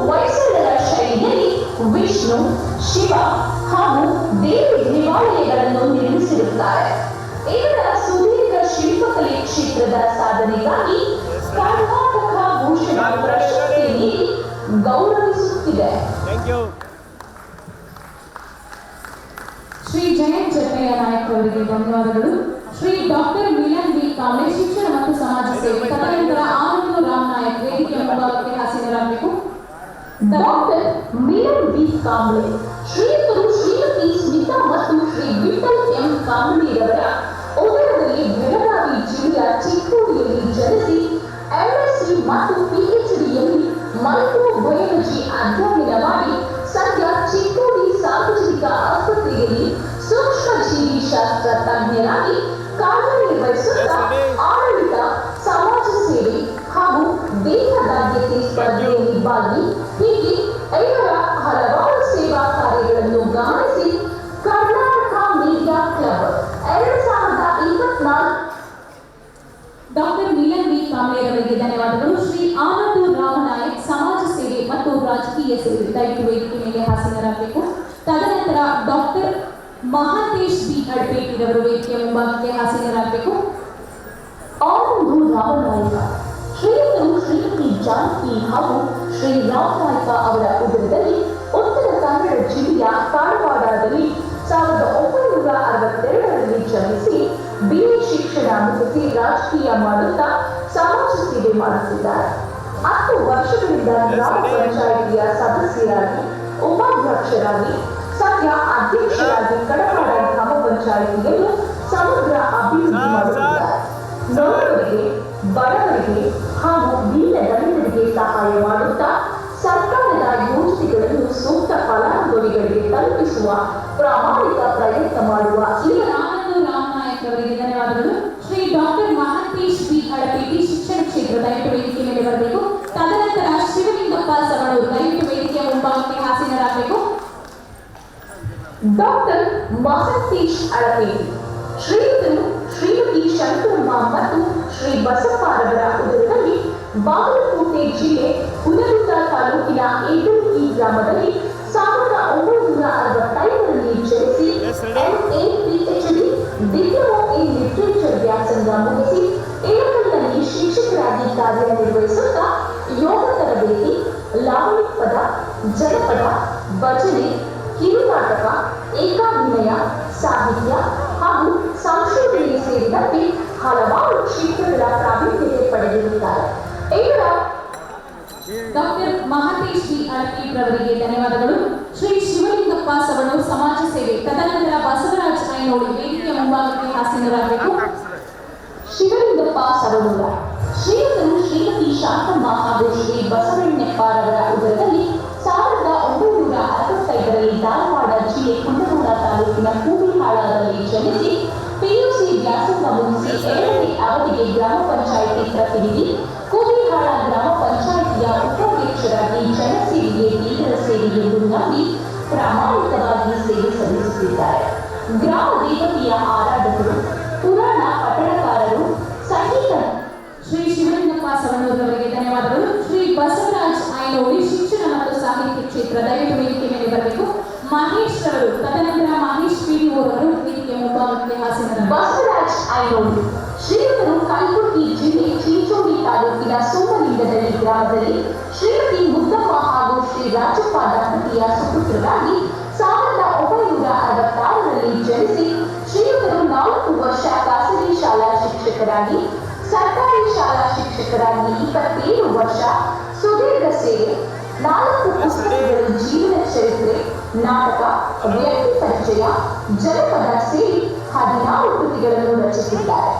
ಹೊಯ್ಸಳರ ಶೈಲಿಯಲ್ಲಿ ವಿಷ್ಣು, ಶಿವ ಹಾಗೂ ದೇವಿ ದೇವಾಲಯಗಳನ್ನು ನಿರ್ಮಿಸಿರುತ್ತಾರೆ. ಇವರ ಸುದೀರ್ಘ ಶಿಲ್ಪಕಲೆ ಕ್ಷೇತ್ರದ ಸಾಧನೆಗಾಗಿ ಕರ್ನಾಟಕ ಭೂಷಣ ಪ್ರಶಸ್ತಿ ನೀಡಿ ಗೌರವಿಸುತ್ತಿದೆ. ಶ್ರೀ ಜಯಂತ್ ಜಟಯ್ಯ ನಾಯಕ್ ಅವರಿಗೆ ಧನ್ಯವಾದಗಳು. Shri doctor Milan V. ಕಾಂಬ್ಳೆ, ಶಿಕ್ಷಣ ಮತ್ತು ಸಮಾಜ ಸೇವೆ. ತದನಂತರ ಆನಂದ ರಾಮ್ ನಾಯಕ್ ವೇದಿಕೆ ಮುಂಭಾಗಕ್ಕೆ ಆಸೀನರಾಗಬೇಕು. Doctor Milan V. ಕಾಂಬ್ಳೆ, ಶ್ರೀಯುತರು ಶ್ರೀಮತಿ ಸ್ಮಿತಾ ಮತ್ತು ಶ್ರೀ ವಿಠಲ್ ಎಂ ಕಾಂಬ್ಳೆರವರ ಉದರದಲ್ಲಿ ಬೆಳಗಾವಿ ಜಿಲ್ಲೆಯ ಚಿಕ್ಕೋಡಿಯಲ್ಲಿ ಜನಿಸಿ ಎಂಎಸ್ಸಿ ಮತ್ತು ಪಿಎಚ್ಡಿಯಲ್ಲಿ ಮೈಕ್ರೋಬಯಾಲಜಿ ಅಧ್ಯಯನ ಮಾಡಿ ಸದ್ಯ ಚಿಕ್ಕೋಡಿ ಸಾರ್ವಜನಿಕ ಆಸ್ಪತ್ರೆಯಲ್ಲಿ ಸೂಕ್ಷ್ಮಜೀವಿ ಶಾಸ್ತ್ರ ತಜ್ಞರಾಗಿ ಕಾರ್ಯನಿರ್ವಹಿಸುತ್ತಾ ಆಡಳಿತ, ಸಮಾಜ ಸೇವೆ ಹಾಗೂ ದೇಹದಾಢ್ಯತೆ ಸ್ಪರ್ಧೆಯಲ್ಲಿ ಭಾಗಿ ಹೀಗೆ ಇವರ ಹಲವಾರು ಸೇವಾ ಕಾರ್ಯಗಳನ್ನು ಗಮನಿಸಿ Karnataka media club 2024 doctor Milan B ಕಾಂಬ್ಳೆಯವರಿಗೆ ಧನ್ಯವಾದಗಳು. ಶ್ರೀ ಆನಂದ ರಾಮನಾಯಕ್ ಸಮಾಜ ಸೇವೆ ಮತ್ತು ರಾಜಕೀಯ ಸೇವೆ ದಯವಿಟ್ಟು ವೇದಿಕೆ ಮೇಲೆ ಹಾಸನರಾಗಬೇಕು. ತದನಂತರ ಡಾಕ್ಟರ್ ಮಹಾಂತೇಶ್ ಬಿ ಅಡ್ಪೇಟಿರವರು ವೇದಿಕೆ ಮುಂಭಾಗಕ್ಕೆ ಹಾಸನರಾಗಬೇಕು. ಆನಂದ ರಾಮನಾಯಕ ಶ್ರೀಯುತರು ಶ್ರೀಮತಿ ಜಾನಕಿ ಹಾಗೂ ಶ್ರೀ ರಾಮನಾಯಕ ಅವರ ಉದರದಲ್ಲಿ ಉತ್ತರ ಕನ್ನಡ ಜಿಲ್ಲೆಯ ಕಾರವಾರದಲ್ಲಿ 1962ರಲ್ಲಿ ಜನಿಸಿ ಬಿಎ ಶಿಕ್ಷಣ ಮುಗಿಸಿ ರಾಜಕೀಯ ಮಾಡುತ್ತಾ ಸಮಾಜ ಸೇವೆ ಮಾಡುತ್ತಿದ್ದಾರೆ. 10 ವರ್ಷಗಳಿಂದ ಗ್ರಾಮ ಪಂಚಾಯಿತಿಯ ಸದಸ್ಯರಾಗಿ, ಉಪಾಧ್ಯಕ್ಷರಾಗಿ, ಸದ್ಯ ಅಧ್ಯಕ್ಷರಾಗಿ ಕಡಪಾಡ ಗ್ರಾಮ ಪಂಚಾಯಿತಿಯನ್ನು ಸಮಗ್ರ ಅಭಿವೃದ್ಧಿ ಮಾಡುತ್ತಿದ್ದಾರೆ. ಬಡವರಿಗೆ, ಬಡವರಿಗೆ ಹಾಗೂ ದೀನ ದಲಿತರಿಗೆ ಸಹಾಯ ಮಾಡುತ್ತಾ ಸರ್ಕಾರದ ಯೋಜನೆಗಳನ್ನು ಸೂಕ್ತ ಫಲಾನುಭವಿಗಳಿಗೆ ತಲುಪಿಸುವ ಪ್ರಾಮಾಣಿಕ ಪ್ರಯತ್ನ ಮಾಡುವ ಆನಂದ ರಾಮನಾಯಕ್ ಅವರಿಗೆ ಧನ್ಯವಾದಗಳು. ಶ್ರೀ ಡಾಕ್ಟರ್ ಮಹಾಂತೇಶ್ ಬಿ ಅಡಪೇಟಿ ಶಿಕ್ಷಣ ಕ್ಷೇತ್ರ ದಯವಿಟ್ಟು ವೇದಿಕೆ ಮೇಲೆ ಬರಬೇಕು. ತದನಂತರ ಶಿವಲಿಂಗಪ್ಪ ಸವಣೂರು ದಯವಿಟ್ಟು ವೇದಿಕೆಯ ಮುಂಭಾಗಕ್ಕೆ ಹಾಸನರಾಗಬೇಕು. ಡಾಕ್ಟರ್ ಮಹಾಂತೇಶ್ ಅಡಪೇಟಿ ಶ್ರೀಯುತರು ಶ್ರೀಮತಿ ಶಂಕರಮ್ಮ ಮತ್ತು ಶ್ರೀ ಬಸಪ್ಪರವರ ಉದರದಲ್ಲಿ ಬಾಗಲಕೋಟೆ ಜಿಲ್ಲೆ ಹುನಗುಂದ ತಾಲೂಕಿನ ಏಗಲಗಿ ಗ್ರಾಮದಲ್ಲಿ 1965ರಲ್ಲಿ ಜನಿಸಿ MA PhD diploma in literature ವ್ಯಾಸಂಗ ಮುಗಿಸಿ ಇಳಕಲ್ನಲ್ಲಿ ಶಿಕ್ಷಕರಾಗಿ ಕಾರ್ಯನಿರ್ವಹಿಸುತ್ತಾ ಯೋಗ ತರಬೇತಿ, ಲಾವಣಿ ಪದ, ಜನಪದ, ಭಜನೆ, ಕಿರುನಾಟಕ, ಏಕಾಭಿನಯ, ಸಾಹಿತ್ಯ ಹಾಗೂ ಸಂಶೋಧನೆ ಸೇರಿದಂತೆ ಹಲವಾರು ಕ್ಷೇತ್ರಗಳ ಪ್ರಾವೀಣ್ಯತೆ ಪಡೆದಿರುತ್ತಾರೆ. ಇವರ ಡಾಕ್ಟರ್ ಮಹಾಂತೇಶ್ ಬಿ ಅಡಪೇಟಿರವರಿಗೆ ಧನ್ಯವಾದಗಳು. ಶ್ರೀ ಶಿವಲಿಂಗಪ್ಪ ಸವಣೂರು ಸಮಾಜ ಸೇವೆ ತದನಂತರ ಬಸವರಾಜ್ ಐನೋಳಿ ವೇದಿಕೆಯ ಮುಂಭಾಗಕ್ಕೆ ಹಾಸನರಾಗಬೇಕು. ಶಿವಲಿಂಗಪ್ಪ ಸವಣೂರ ಶ್ರೀಯುತರು ಶ್ರೀಮತಿ ಶಾಂತಮ್ಮ ಹಾಗೂ ಶ್ರೀ ಬಸವಣ್ಣಪ್ಪರವರ ಉದರದಲ್ಲಿ 1965ರಲ್ಲಿ ಧಾರವಾಡ ಜಿಲ್ಲೆ ಕುಂದಗೋಳ ತಾಲೂಕಿನ ಕೂಬಿಹಾಳದಲ್ಲಿ ಜನಿಸಿ ಪಿಯುಸಿ ವ್ಯಾಸಂಗ ಮುಗಿಸಿ 2ನೇ ಅವಧಿಗೆ ಗ್ರಾಮ ಪಂಚಾಯಿತಿ ಪ್ರತಿನಿಧಿ, ಕೂಬಿಹಾಳ ಗ್ರಾಮ ಪಂಚಾಯಿತಿಯ ಉಪಾಧ್ಯಕ್ಷರಾಗಿ ಜನಸೇವೆಗೆ ತೀವ್ರ ಸೇವೆ ಎಂದು ನಂಬಿ ಪ್ರಾಮಾಣಿಕವಾಗಿ ಸೇವೆ ಸಲ್ಲಿಸುತ್ತಿದ್ದಾರೆ. ಗ್ರಾಮ ದೇವತೆಯ ಆರಾಧಕರು, ಪುರಾಣ ಪಠಣಕಾರರು, ಸಂಗೀತ. ಶ್ರೀ ಶಿವಲಿಂಗಪ್ಪ ಸವಣೂರವರಿಗೆ ಧನ್ಯವಾದಗಳು. ಶ್ರೀ ಬಸವರಾಜ್ ಐನೋಳಿ ಶಿಕ್ಷಣ ಮತ್ತು ಸಾಹಿತ್ಯ ಕ್ಷೇತ್ರ ದಯವಿಟ್ಟು ವೇದಿಕೆ ಮೇಲೆ ಬರಬೇಕು. ಮಹೇಶ್ ಅವರು ತದನಂತರ ಮಹೇಶ್ ಪಿಡಿಒ ಅವರು ವೇದಿಕೆ ಮುಂಭಾಗಕ್ಕೆ ಹಾಸನರಾಗಬೇಕು. ಬಸವರಾಜ್ ಐನೋಳಿ ಶ್ರೀಯುತರು ಕಲಬುರಗಿ ಜಿಲ್ಲೆ ಚಿಂಚೋಳಿ ತಾಲೂಕಿನ ಸೋಮಲಿಂಗದಲ್ಲಿ ಗ್ರಾಮದಲ್ಲಿ ಶ್ರೀಮತಿ ಮುದ್ದಮ್ಮ ಹಾಗೂ ಶ್ರೀ ರಾಜಪ್ಪ ದಂಪತಿಯ ಸುಪುತ್ರರಾಗಿ 1966ರಲ್ಲಿ ಜನಿಸಿ ಶ್ರೀಯುತರು 4 ವರ್ಷ ಖಾಸಗಿ ಶಾಲಾ ಶಿಕ್ಷಕರಾಗಿ, ಸರ್ಕಾರಿ ಶಾಲಾ ಶಿಕ್ಷಕರಾಗಿ 27 ವರ್ಷ ಸುದೀರ್ಘ ಸೇವೆ, 4 ಪುಸ್ತಕಗಳು, ಜೀವನ ಚರಿತ್ರೆ, ನಾಟಕ, ವ್ಯಕ್ತಿ ಪರಿಚಯ, ಜನಪದ ಸೇರಿ 16 ಕೃತಿಗಳನ್ನು ರಚಿಸಿದ್ದಾರೆ.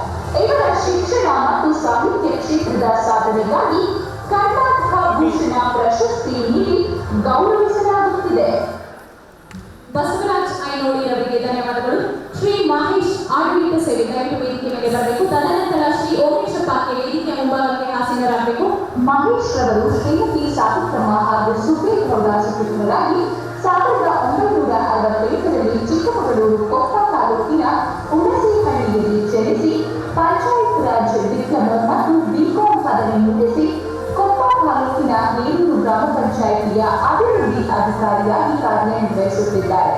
ಇವರ ಶಿಕ್ಷಣ ಮತ್ತು ಸಾಹಿತ್ಯ ಕ್ಷೇತ್ರದ ಸಾಧನೆಗಾಗಿ ಕರ್ನಾಟಕ ಭೂಷಣ ಪ್ರಶಸ್ತಿ ನೀಡಿ ಗೌರವಿಸಲಾಗುತ್ತಿದೆ. ಬಸವರಾಜ್ ಐನೋಳಿಯವರಿಗೆ ಧನ್ಯವಾದಗಳು. ಶ್ರೀ ಮಹೇಶ್ ಆಡಳಿತ ಸೇವೆ ದಯವಿಟ್ಟು ವೇದಿಕೆ ಮೇಲೆ ಬರಬೇಕು. ತದನಂತರ ಶ್ರೀ ಓಮೇಶಪ್ಪಕ್ಕೆ ವೇದಿಕೆ ಮುಂಭಾಗಕ್ಕೆ ಹಾಸನರಾಗಬೇಕು. ಮಹೇಶ್ ರವರು ಶ್ರೀಮತಿ ಸಾವಿತ್ರಮ್ಮ ಹಾಗೂ ಸುಬ್ಬೇಗೌಡ ಸುಪುತ್ರರಾಗಿ 1965ರಲ್ಲಿ ಚಿಕ್ಕಮಗಳೂರು ಕೊಪ್ಪ ತಾಲೂಕಿನ ಹುಣಸೇಹಳ್ಳಿಯಲ್ಲಿ ಜನಿಸಿ ಪಂಚಾಯತ್ ರಾಜ್ ಡಿಪ್ಲೊಮಾ ಮತ್ತು ಬಿಕಾಂ ಪದವಿ ಮುಗಿಸಿ ಕೊಪ್ಪ ತಾಲೂಕಿನ ಬೇಲೂರು ಗ್ರಾಮ ಪಂಚಾಯಿತಿಯ ಅಭಿವೃದ್ಧಿ ಅಧಿಕಾರಿಯಾಗಿ ಕಾರ್ಯನಿರ್ವಹಿಸುತ್ತಿದ್ದಾರೆ.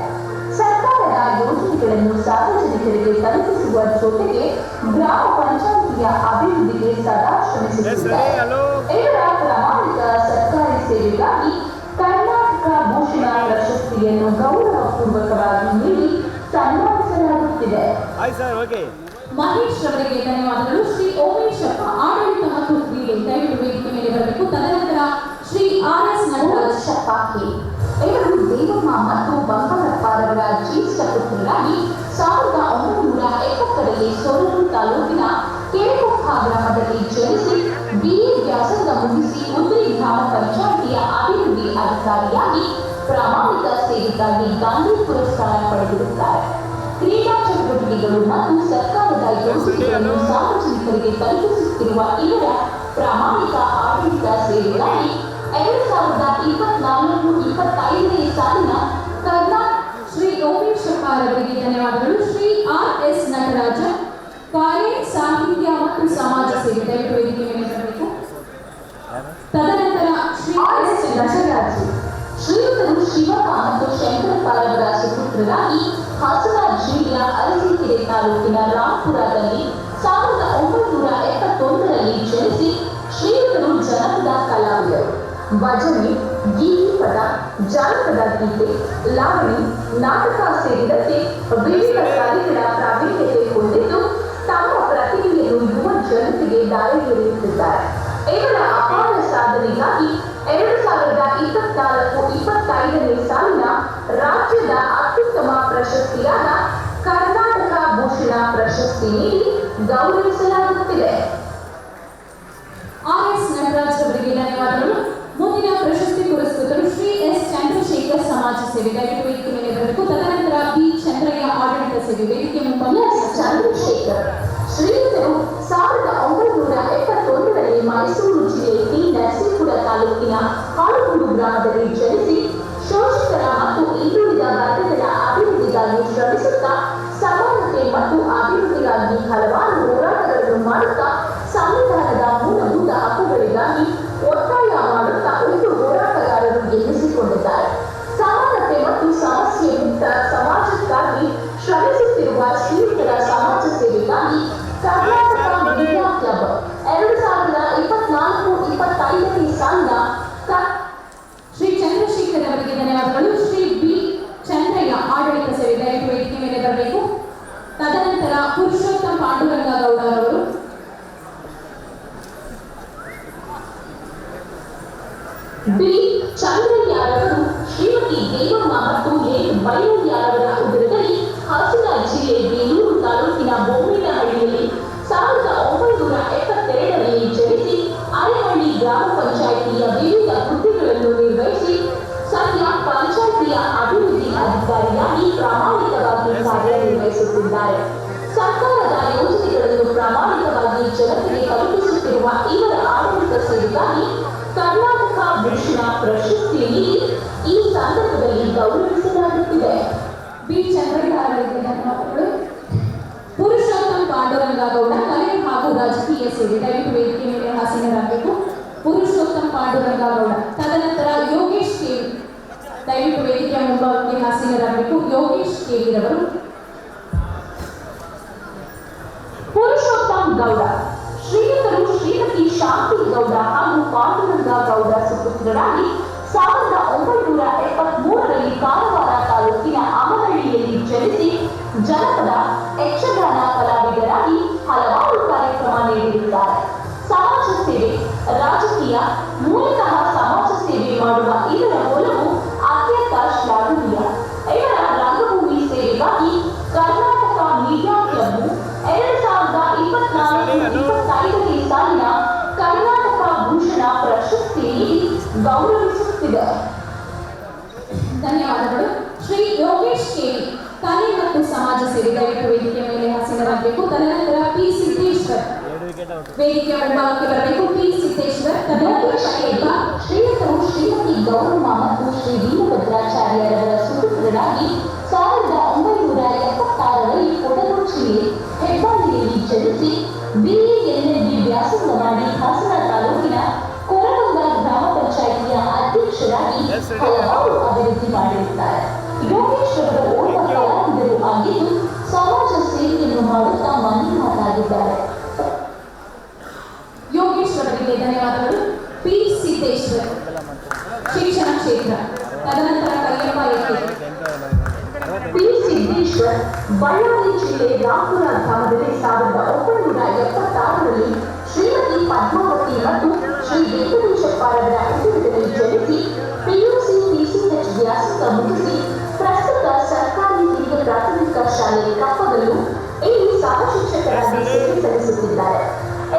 ಸರ್ಕಾರದ ಯೋಜನೆಗಳನ್ನು ಸಾರ್ವಜನಿಕರಿಗೆ ತಲುಪಿಸುವ ಜೊತೆಗೆ ಗ್ರಾಮ ಪಂಚಾಯಿತಿಯ ಅಭಿವೃದ್ಧಿಗೆ ಸದಾ ಶ್ರಮಿಸುತ್ತಿದ್ದಾರೆ. ಇವರ ಪ್ರಾಮಾಣಿಕ ಸರ್ಕಾರಿ ಸೇವೆಗಾಗಿ ಕರ್ನಾಟಕ ಭೂಷಣ ಪ್ರಶಸ್ತಿಯನ್ನು ಗೌರವಪೂರ್ವಕವಾಗಿ ನೀಡಿ ಸನ್ಮಾನಿಸಲಾಗುತ್ತಿದೆ. ಮಹೇಶ್ ಅವರಿಗೆ ಧನ್ಯವಾದಗಳು. ಶ್ರೀ ಓಮೇಶಪ್ಪ ಆಡಳಿತ ಮತ್ತು ಕ್ರೀಡೆ ದಯವಿಟ್ಟು ವೇದಿಕೆ ಮೇಲೆ ಬರಬೇಕು. ತದನಂತರ ಶ್ರೀ ಆರ್ ಎಸ್ ನಟರಾಜ್ ಶಪಾಕಿ ಇವರು ದೇವ ಮತ್ತು ಬಂಗಾರಪ್ಪರವರ ಜ್ಯೇಷ್ಠ ಪುತ್ರರಾಗಿ 1970ರಲ್ಲಿ ಸೊರೂರು ತಾಲೂಕಿನ ಕೆರೆಕೊಪ್ಪ ಗ್ರಾಮದಲ್ಲಿ ಜನಿಸಿ BA ವ್ಯಾಸಂಗ ಮುಗಿಸಿ ಉದ್ರಿ ಗ್ರಾಮ ಪಂಚಾಯಿತಿಯ ಅಭಿವೃದ್ಧಿ ಅಧಿಕಾರಿಯಾಗಿ ಪ್ರಾಮಾಣಿಕ ಸೇವೆಗಾಗಿ ಗಾಂಧಿ ಪುರಸ್ಕಾರ ಪಡೆದಿರುತ್ತಾರೆ. ಕ್ರೀಡಾ ಚಟುವಟಿಕೆಗಳು ಮತ್ತು ಸರ್ಕಾರದ ಯೋಜನೆಗಳನ್ನು ಸಾರ್ವಜನಿಕರಿಗೆ ತಲುಪಿಸುತ್ತಿರುವ ಇವರ ಪ್ರಾಮಾಣಿಕ ಆಡಳಿತ ಸೇವೆಗಾಗಿ 2024-25ನೇ ಸಾಲಿನ ಕರ್ನಾಟಕ ಶ್ರೀ ಯೋಗೇಶ್ ಅವರಿಗೆ ಧನ್ಯವಾದಗಳು. ಶ್ರೀ RS ನಟರಾಜ, ಕಲೆ, ಸಾಹಿತ್ಯ ಮತ್ತು ಸಮಾಜ ಸೇವೆ, ದಯವಿಟ್ಟು ವೇದಿಕೆ ಮೇಲೆ ಬರಬೇಕು. ತದನಂತರ ಶ್ರೀ RS ನಟರಾಜ ಶ್ರೀಯುತರು ಶಿವಪ್ಪ ಮತ್ತು ಶಂಕರಪ್ಪರವರ ಸುಪುತ್ರರಾಗಿ ಹಾಸನ ಜಿಲ್ಲೆಯ ಅರಸೀಕೆರೆ ತಾಲೂಕಿನ ರಾಂಪುರದಲ್ಲಿ 1971ರಲ್ಲಿ ಜನಿಸಿ ಶ್ರೀಯುತರು ಜನಪದ ಕಲಾವಿದರು. ಭಜನೆ, ಗೀತಿಪದ, ಜಾನಪದ ಗೀತೆ, ಲಾವಣಿ, ನಾಟಕ ಸೇರಿದಂತೆ ವಿವಿಧ ಕಲೆಗಳ ಪ್ರಾವೀಣ್ಯತೆ ಹೊಂದಿದ್ದು ತಮ್ಮ ಪ್ರತಿಭೆಯನ್ನು ಯುವ ಜನತೆಗೆ ದಾರಿಗೆರೆಯುತ್ತಿದ್ದಾರೆ. ಇವರ ಅಪಾರ ಸಾಧನೆಗಾಗಿ 2024-25ನೇ ಸಾಲಿನ ರಾಜ್ಯದ ಅತ್ಯುತ್ತಮ ಪ್ರಶಸ್ತಿಯಾದ ಕರ್ನಾಟಕ ಭೂಷಣ ಪ್ರಶಸ್ತಿ ನೀಡಿ ಗೌರವಿಸಲಾಗುತ್ತಿದೆ. RS ನಟರಾಜ್ ಅವರಿಗೆ ಧನ್ಯವಾದಗಳು. ಮುಂದಿನ ಪ್ರಶಸ್ತಿ ಪುರಸ್ಕೃತರು ಶ್ರೀ S ಚಂದ್ರಶೇಖರ್, ಸಮಾಜ ಸೇವೆ, ದಯವಿಟ್ಟು ವೇದಿಕೆ ಮೇಲೆ ಬರಬೇಕು. ತದನಂತರ B ಚಂದ್ರಯ್ಯ, ಆಡಳಿತ ಸೇವೆ, ವೇದಿಕೆ ಮುಂಬಲ್ಲ. ಚಂದ್ರಶೇಖರ್ ಶ್ರೀಯುತರು 1971ರಲ್ಲಿ ಮೈಸೂರು ಜಿಲ್ಲೆ ಟಿ. ನರಸೀಪುರ ತಾಲೂಕಿನ ಹಾಳುಗೂಡು ಗ್ರಾಮದಲ್ಲಿ ಜನಿಸಿ ಶೋಷಿತರ ಮತ್ತು ಹಿಂದುಳಿದ ವರ್ಗಗಳ ಅಭಿವೃದ್ಧಿಗಾಗಿ ಶ್ರಮಿಸುತ್ತಾ ಸಮಾನತೆ ಮತ್ತು ಅಭಿವೃದ್ಧಿಗಾಗಿ ಹಲವಾರು ಹೋರಾಟಗಳನ್ನು ಮಾಡುತ್ತಾ ಸಂವಿಧಾನದ ಮೂಲಭೂತ ಹಕ್ಕುಗಳಿಗಾಗಿ ಒತ್ತಾಯ ಮಾಡುತ್ತಾ ಒಂದು ಹೋರಾಟಗಾರರು ಎನ್ನಿಸಿಕೊಂಡಿದ್ದಾರೆ. ಸಮಾನತೆ ಮತ್ತು ಸಮಸ್ಯೆ ಮುಕ್ತ ಸಮಾಜಕ್ಕಾಗಿ ಶ್ರಮಿಸುತ್ತಿರುವ ಶ್ರೀಯುತರ ಸಮಾಜ ಸೇವೆಗಾಗಿ ಕರ್ನಾಟಕ ಮೀಡಿಯಾ ಕ್ಲಬ್ 2024-25ನೇ ಸಾಲಿನ ಶ್ರೀ ಚಂದ್ರಶೇಖರ್ ಅವರಿಗೆ ಧನ್ಯವಾದಗಳು. ಶ್ರೀ B ಚಂದ್ರಯ್ಯ, ಆಡಳಿತ ಸೇವೆ, ದಯವಿಟ್ಟು ವೇದಿಕೆ ಮೇಲೆ ಬರಬೇಕು. ತದನಂತರ ಪುರುಷೋತ್ತಮ ಪಾಂಡುರಂಗ ಗೌಡ ಅವರು, B ಚಂದ್ರಯ್ಯರವರು ಶ್ರೀಮತಿ ದೇವಮ್ಮ ಮತ್ತು ಎನ್ ಬೈರಯ್ಯರವರ ಉದರದಲ್ಲಿ ಹಾಸನ ಜಿಲ್ಲೆ ಬೇಲೂರು ತಾಲೂಕಿನ ಬೊಮ್ಮೇನಹಳ್ಳಿಯಲ್ಲಿ 1972ರಲ್ಲಿ ಜನಿಸಿ ಅರೆಹಳ್ಳಿ ಗ್ರಾಮ ಪಂಚಾಯಿತಿಯ ವಿವಿಧ ಹುದ್ದೆಗಳನ್ನು ನಿರ್ವಹಿಸಿ ಸದ್ಯ ಪಂಚಾಯಿತಿಯ ಅಭಿವೃದ್ಧಿ ಅಧಿಕಾರಿಯಾಗಿ ಪ್ರಾಮಾಣಿಕವಾಗಿ ಕಾರ್ಯನಿರ್ವಹಿಸುತ್ತಿದ್ದಾರೆ. ಸರ್ಕಾರದ ಯೋಜನೆಗಳನ್ನು ಪ್ರಾಮಾಣಿಕವಾಗಿ ಜನತೆಗೆ ತಲುಪಿಸುತ್ತಿರುವ ಇವರ ಆಡಳಿತ ಸೇವೆಗಾಗಿ ಕರ್ನಾಟಕ ಭೂಷಣ ಪ್ರಶಸ್ತಿ ನೀಡಿ ಈ ಸಂದರ್ಭದಲ್ಲಿ ಗೌರವಿಸಲಾಗುತ್ತಿದೆ. B ಚಂದ್ರಯ್ಯ ಅವರಿಗೆ ಧನ್ಯವಾದಗಳು. ಪುರುಷೋತ್ತಮ ಪಾಂಡುರಂಗ ಗೌಡ, ಕಲೆ ಹಾಗೂ ರಾಜಕೀಯ ಸೇವೆ, ದಯವಿಟ್ಟು ವೇದಿಕೆ ಮೇಲೆ ಹಾಸೀನರಾಗಬೇಕು. ಪುರುಷೋತ್ತಮ ಪಾಂಡುರಂಗ ಗೌಡ. ತದನಂತರ ಯೋಗೇಶ್ ಕೇವಿ, ದಯವಿಟ್ಟು ವೇದಿಕೆಯ ಮುಂಭಾಗಕ್ಕೆ ಹಾಸೀನರಾಗಬೇಕು. ಯೋಗೇಶ್ ಕೇವಿರವರು. ಪುರುಷೋತ್ತಮ ಗೌಡ ಶ್ರೀಯುತರು ಶ್ರೀಮತಿ ಶಾಂತಿ ಗೌಡ ಹಾಗೂ ಪಾಂಡುರಂಗ ಗೌಡ ಸುಪುತ್ರರಾಗಿ 1973ರಲ್ಲಿ ಕಾರವಾರ ತಾಲೂಕಿನ ಅಮರಹಳ್ಳಿಯಲ್ಲಿ ಜನಿಸಿ ಜನಪದ, ಯಕ್ಷಗಾನ ಕಲಾವಿದರಾಗಿ ಹಲವಾರು ಕಾರ್ಯಕ್ರಮ ನೀಡಿರುತ್ತಾರೆ. ಸಮಾಜ ಸೇವೆ, ರಾಜಕೀಯ, ಮೂಲತಃ ಸಮಾಜ ಸೇವೆ ಮಾಡುವ ಇವರ ಒಲವು ಅತ್ಯಂತ ಶ್ಲಾಘನೀಯ. ಇವರ ರಂಗಭೂಮಿ ಸೇವೆಗಾಗಿ ಕರ್ನಾಟಕ ಮೀಡಿಯಾ ಕ್ಲಬ್ 2024-25ನೇ ಸಾಲಿನ ಕರ್ನಾಟಕ ಭೂಷಣ ಪ್ರಶಸ್ತಿ ನೀಡಿ ಗೌರವಿಸುತ್ತಿದೆ. ಧನ್ಯವಾದಗಳು. ಶ್ರೀ ಯೋಗೇಶ್ ಕೇವಿ, ಕಲೆ ಮತ್ತು ಸಮಾಜ ಸೇವೆ, ದಯವಿಟ್ಟು ವೇದಿಕೆ ಮೇಲೆ ಹಾಸೀನರಾಗಬೇಕು. ತದನಂತರ P ಸಿದ್ದೇಶ್ವರ್, ವೇದಿಕೆಯ ಮುಂಭಾಗಕ್ಕೆ ಬರಬೇಕು. P ಸಿದ್ದೇಶ್ವರ್. ಶ್ರೀಯುತರು ಶ್ರೀಮತಿ ಗೌರಮ್ಮ ಮತ್ತು ಶ್ರೀ ವೀರಭದ್ರಾಚಾರ್ಯರವರ ಸುಪುತ್ರರಾಗಿ 1976ರಲ್ಲಿ ಕೊಡಗು ಜಿಲ್ಲೆ ಹೆಬ್ಬಾಳಿಯಲ್ಲಿ ಜನಿಸಿ BA LLB ವ್ಯಾಸಂಗ ಮಾಡಿ ಹಾಸನ ತಾಲೂಕಿನ ಕೊರಗಂಗ ಗ್ರಾಮ ಪಂಚಾಯಿತಿಯ ಅಧ್ಯಕ್ಷರಾಗಿ ಹಲವಾರು ಅಭಿವೃದ್ಧಿ ಮಾಡಿರುತ್ತಾರೆ. ಯೋಗೇಶ್ ಅವರು ಓರ್ವ ಕಲಾವಿದರು ಆಗಿದ್ದು ಸಮಾಜ ಸೇವೆಯನ್ನು ಮಾಡುತ್ತಾ ಮನೆಮಾತಾಗಿದ್ದಾರೆ. ಯೋಗೇಶ್ ಅವರಿಗೆ ಧನ್ಯವಾದಗಳು. P ಸಿದ್ದೇಶ್ವರ್, ಶಿಕ್ಷಣ ಕ್ಷೇತ್ರ. ತದನಂತರ ಕರಿಯಪ್ಪ ಎಕ್ಕೆ. P ಸಿದ್ದೇಶ್ವರ್ ಬಳ್ಳಾರಿ ಜಿಲ್ಲೆ ರಾಂಪುರ ಗ್ರಾಮದಲ್ಲಿ 1976ರಲ್ಲಿ ಶ್ರೀಮತಿ ಪದ್ಮಾವತಿ ಮತ್ತು ಶ್ರೀ ವೆಂಕಟೇಶಪ್ಪರವರ ಉದರದಲ್ಲಿ ಜನಿಸಿ PUC PCH ವ್ಯಾಸಂಗ ಮುಗಿಸಿ ಪ್ರಸ್ತುತ ಸರ್ಕಾರಿ ಹಿರಿಯ ಪ್ರಾಥಮಿಕ ಶಾಲೆ ಕಪ್ಪಗಲ್ಲು ಇಲ್ಲಿ ಸಹ ಶಿಕ್ಷಕರಾಗಿ ಸೇವೆ ಸಲ್ಲಿಸುತ್ತಿದ್ದಾರೆ.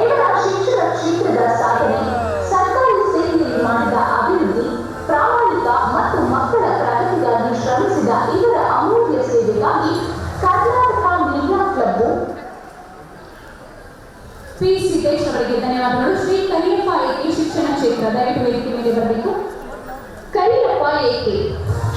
ಇವರ ಶಿಕ್ಷಣ ಕ್ಷೇತ್ರದ ಸಾಧನೆ, ಸರ್ಕಾರಿ ಸೇವೆಯಲ್ಲಿ ಮಾಡಿದ ಅಭಿವೃದ್ಧಿ, ಪ್ರಾಮಾಣಿಕ ಮತ್ತು ಮಕ್ಕಳ ಪ್ರಗತಿಗಾಗಿ ಶ್ರಮಿಸಿದ ಇವರ ಅಮೂಲ್ಯ ಸೇವೆಗಾಗಿ Karnataka media club P Siddesh ಅವರಿಗೆ ಧನ್ಯವಾದಗಳು. ಶ್ರೀ ಕರಿಯಪ್ಪ ಏಕೆ ಶಿಕ್ಷಣ ಕ್ಷೇತ್ರ ದಯವಿಟ್ಟು ವೇದಿಕೆ ಮೇಲೆ ಬರಬೇಕು. ಕರಿಯಪ್ಪ ಏಕೆ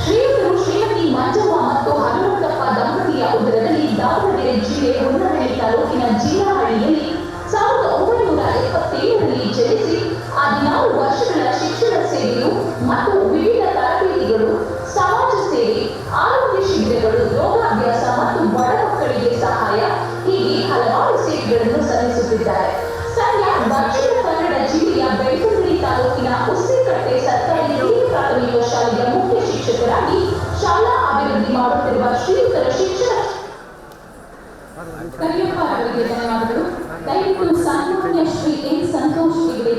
ಶ್ರೀಯುತರು ಶ್ರೀಮತಿ ಮಂಜವ್ವ ಮತ್ತು ಹನುಮಂತಪ್ಪ ದಂಪತಿಯ ಉದರದಲ್ಲಿ ದಾವಣಗೆರೆ ಜಿಲ್ಲೆ ಹೊನ್ನಹಳ್ಳಿ ತಾಲೂಕಿನ ಜಿಲ್ಲಾಹಳ್ಳಿಯಲ್ಲಿ 1977ರಲ್ಲಿ ಜನಿಸಿ 16 ವರ್ಷಗಳ ಶಿಕ್ಷಣ ಸೇವೆಯು ಮತ್ತು ವಿವಿಧ ತರಬೇತಿಗಳು, ಸಮಾಜ ಸೇವೆ, ಆರೋಗ್ಯ ಶಿಬಿರಗಳು, ಯೋಗಾಭ್ಯಾಸ ಮತ್ತು ಬಡ ಮಕ್ಕಳಿಗೆ ಸಹಾಯ ಹೀಗೆ ಹಲವಾರು ಸೇವೆಗಳನ್ನು ಸಲ್ಲಿಸುತ್ತಿದ್ದಾರೆ. ಸದ್ಯ ದಕ್ಷಿಣ ಕನ್ನಡ ಜಿಲ್ಲೆಯ ಬೆಳ್ತಂಗಡಿ ತಾಲೂಕಿನ ಉಸ್ಸಿಕಟ್ಟೆ ಸರ್ಕಾರಿ ಹಿರಿಯ ಪ್ರಾಥಮಿಕ ಶಾಲೆಯ ಮುಖ್ಯ ಶಿಕ್ಷಕರಾಗಿ ಶಾಲಾ ಅಭಿವೃದ್ಧಿ ಮಾಡುತ್ತಿರುವ ಶ್ರೀಯುತರ ಶಿಕ್ಷಣ ಕರಿಯಪ್ಪ ಅವರಿಗೆ ಧನ್ಯವಾದಗಳು. ದಯವಿಟ್ಟು ಸನ್ಮಾನ್ಯ ಶ್ರೀ ಎನ್ ಸಂತೋಷ್ ಇವರಿಗೆ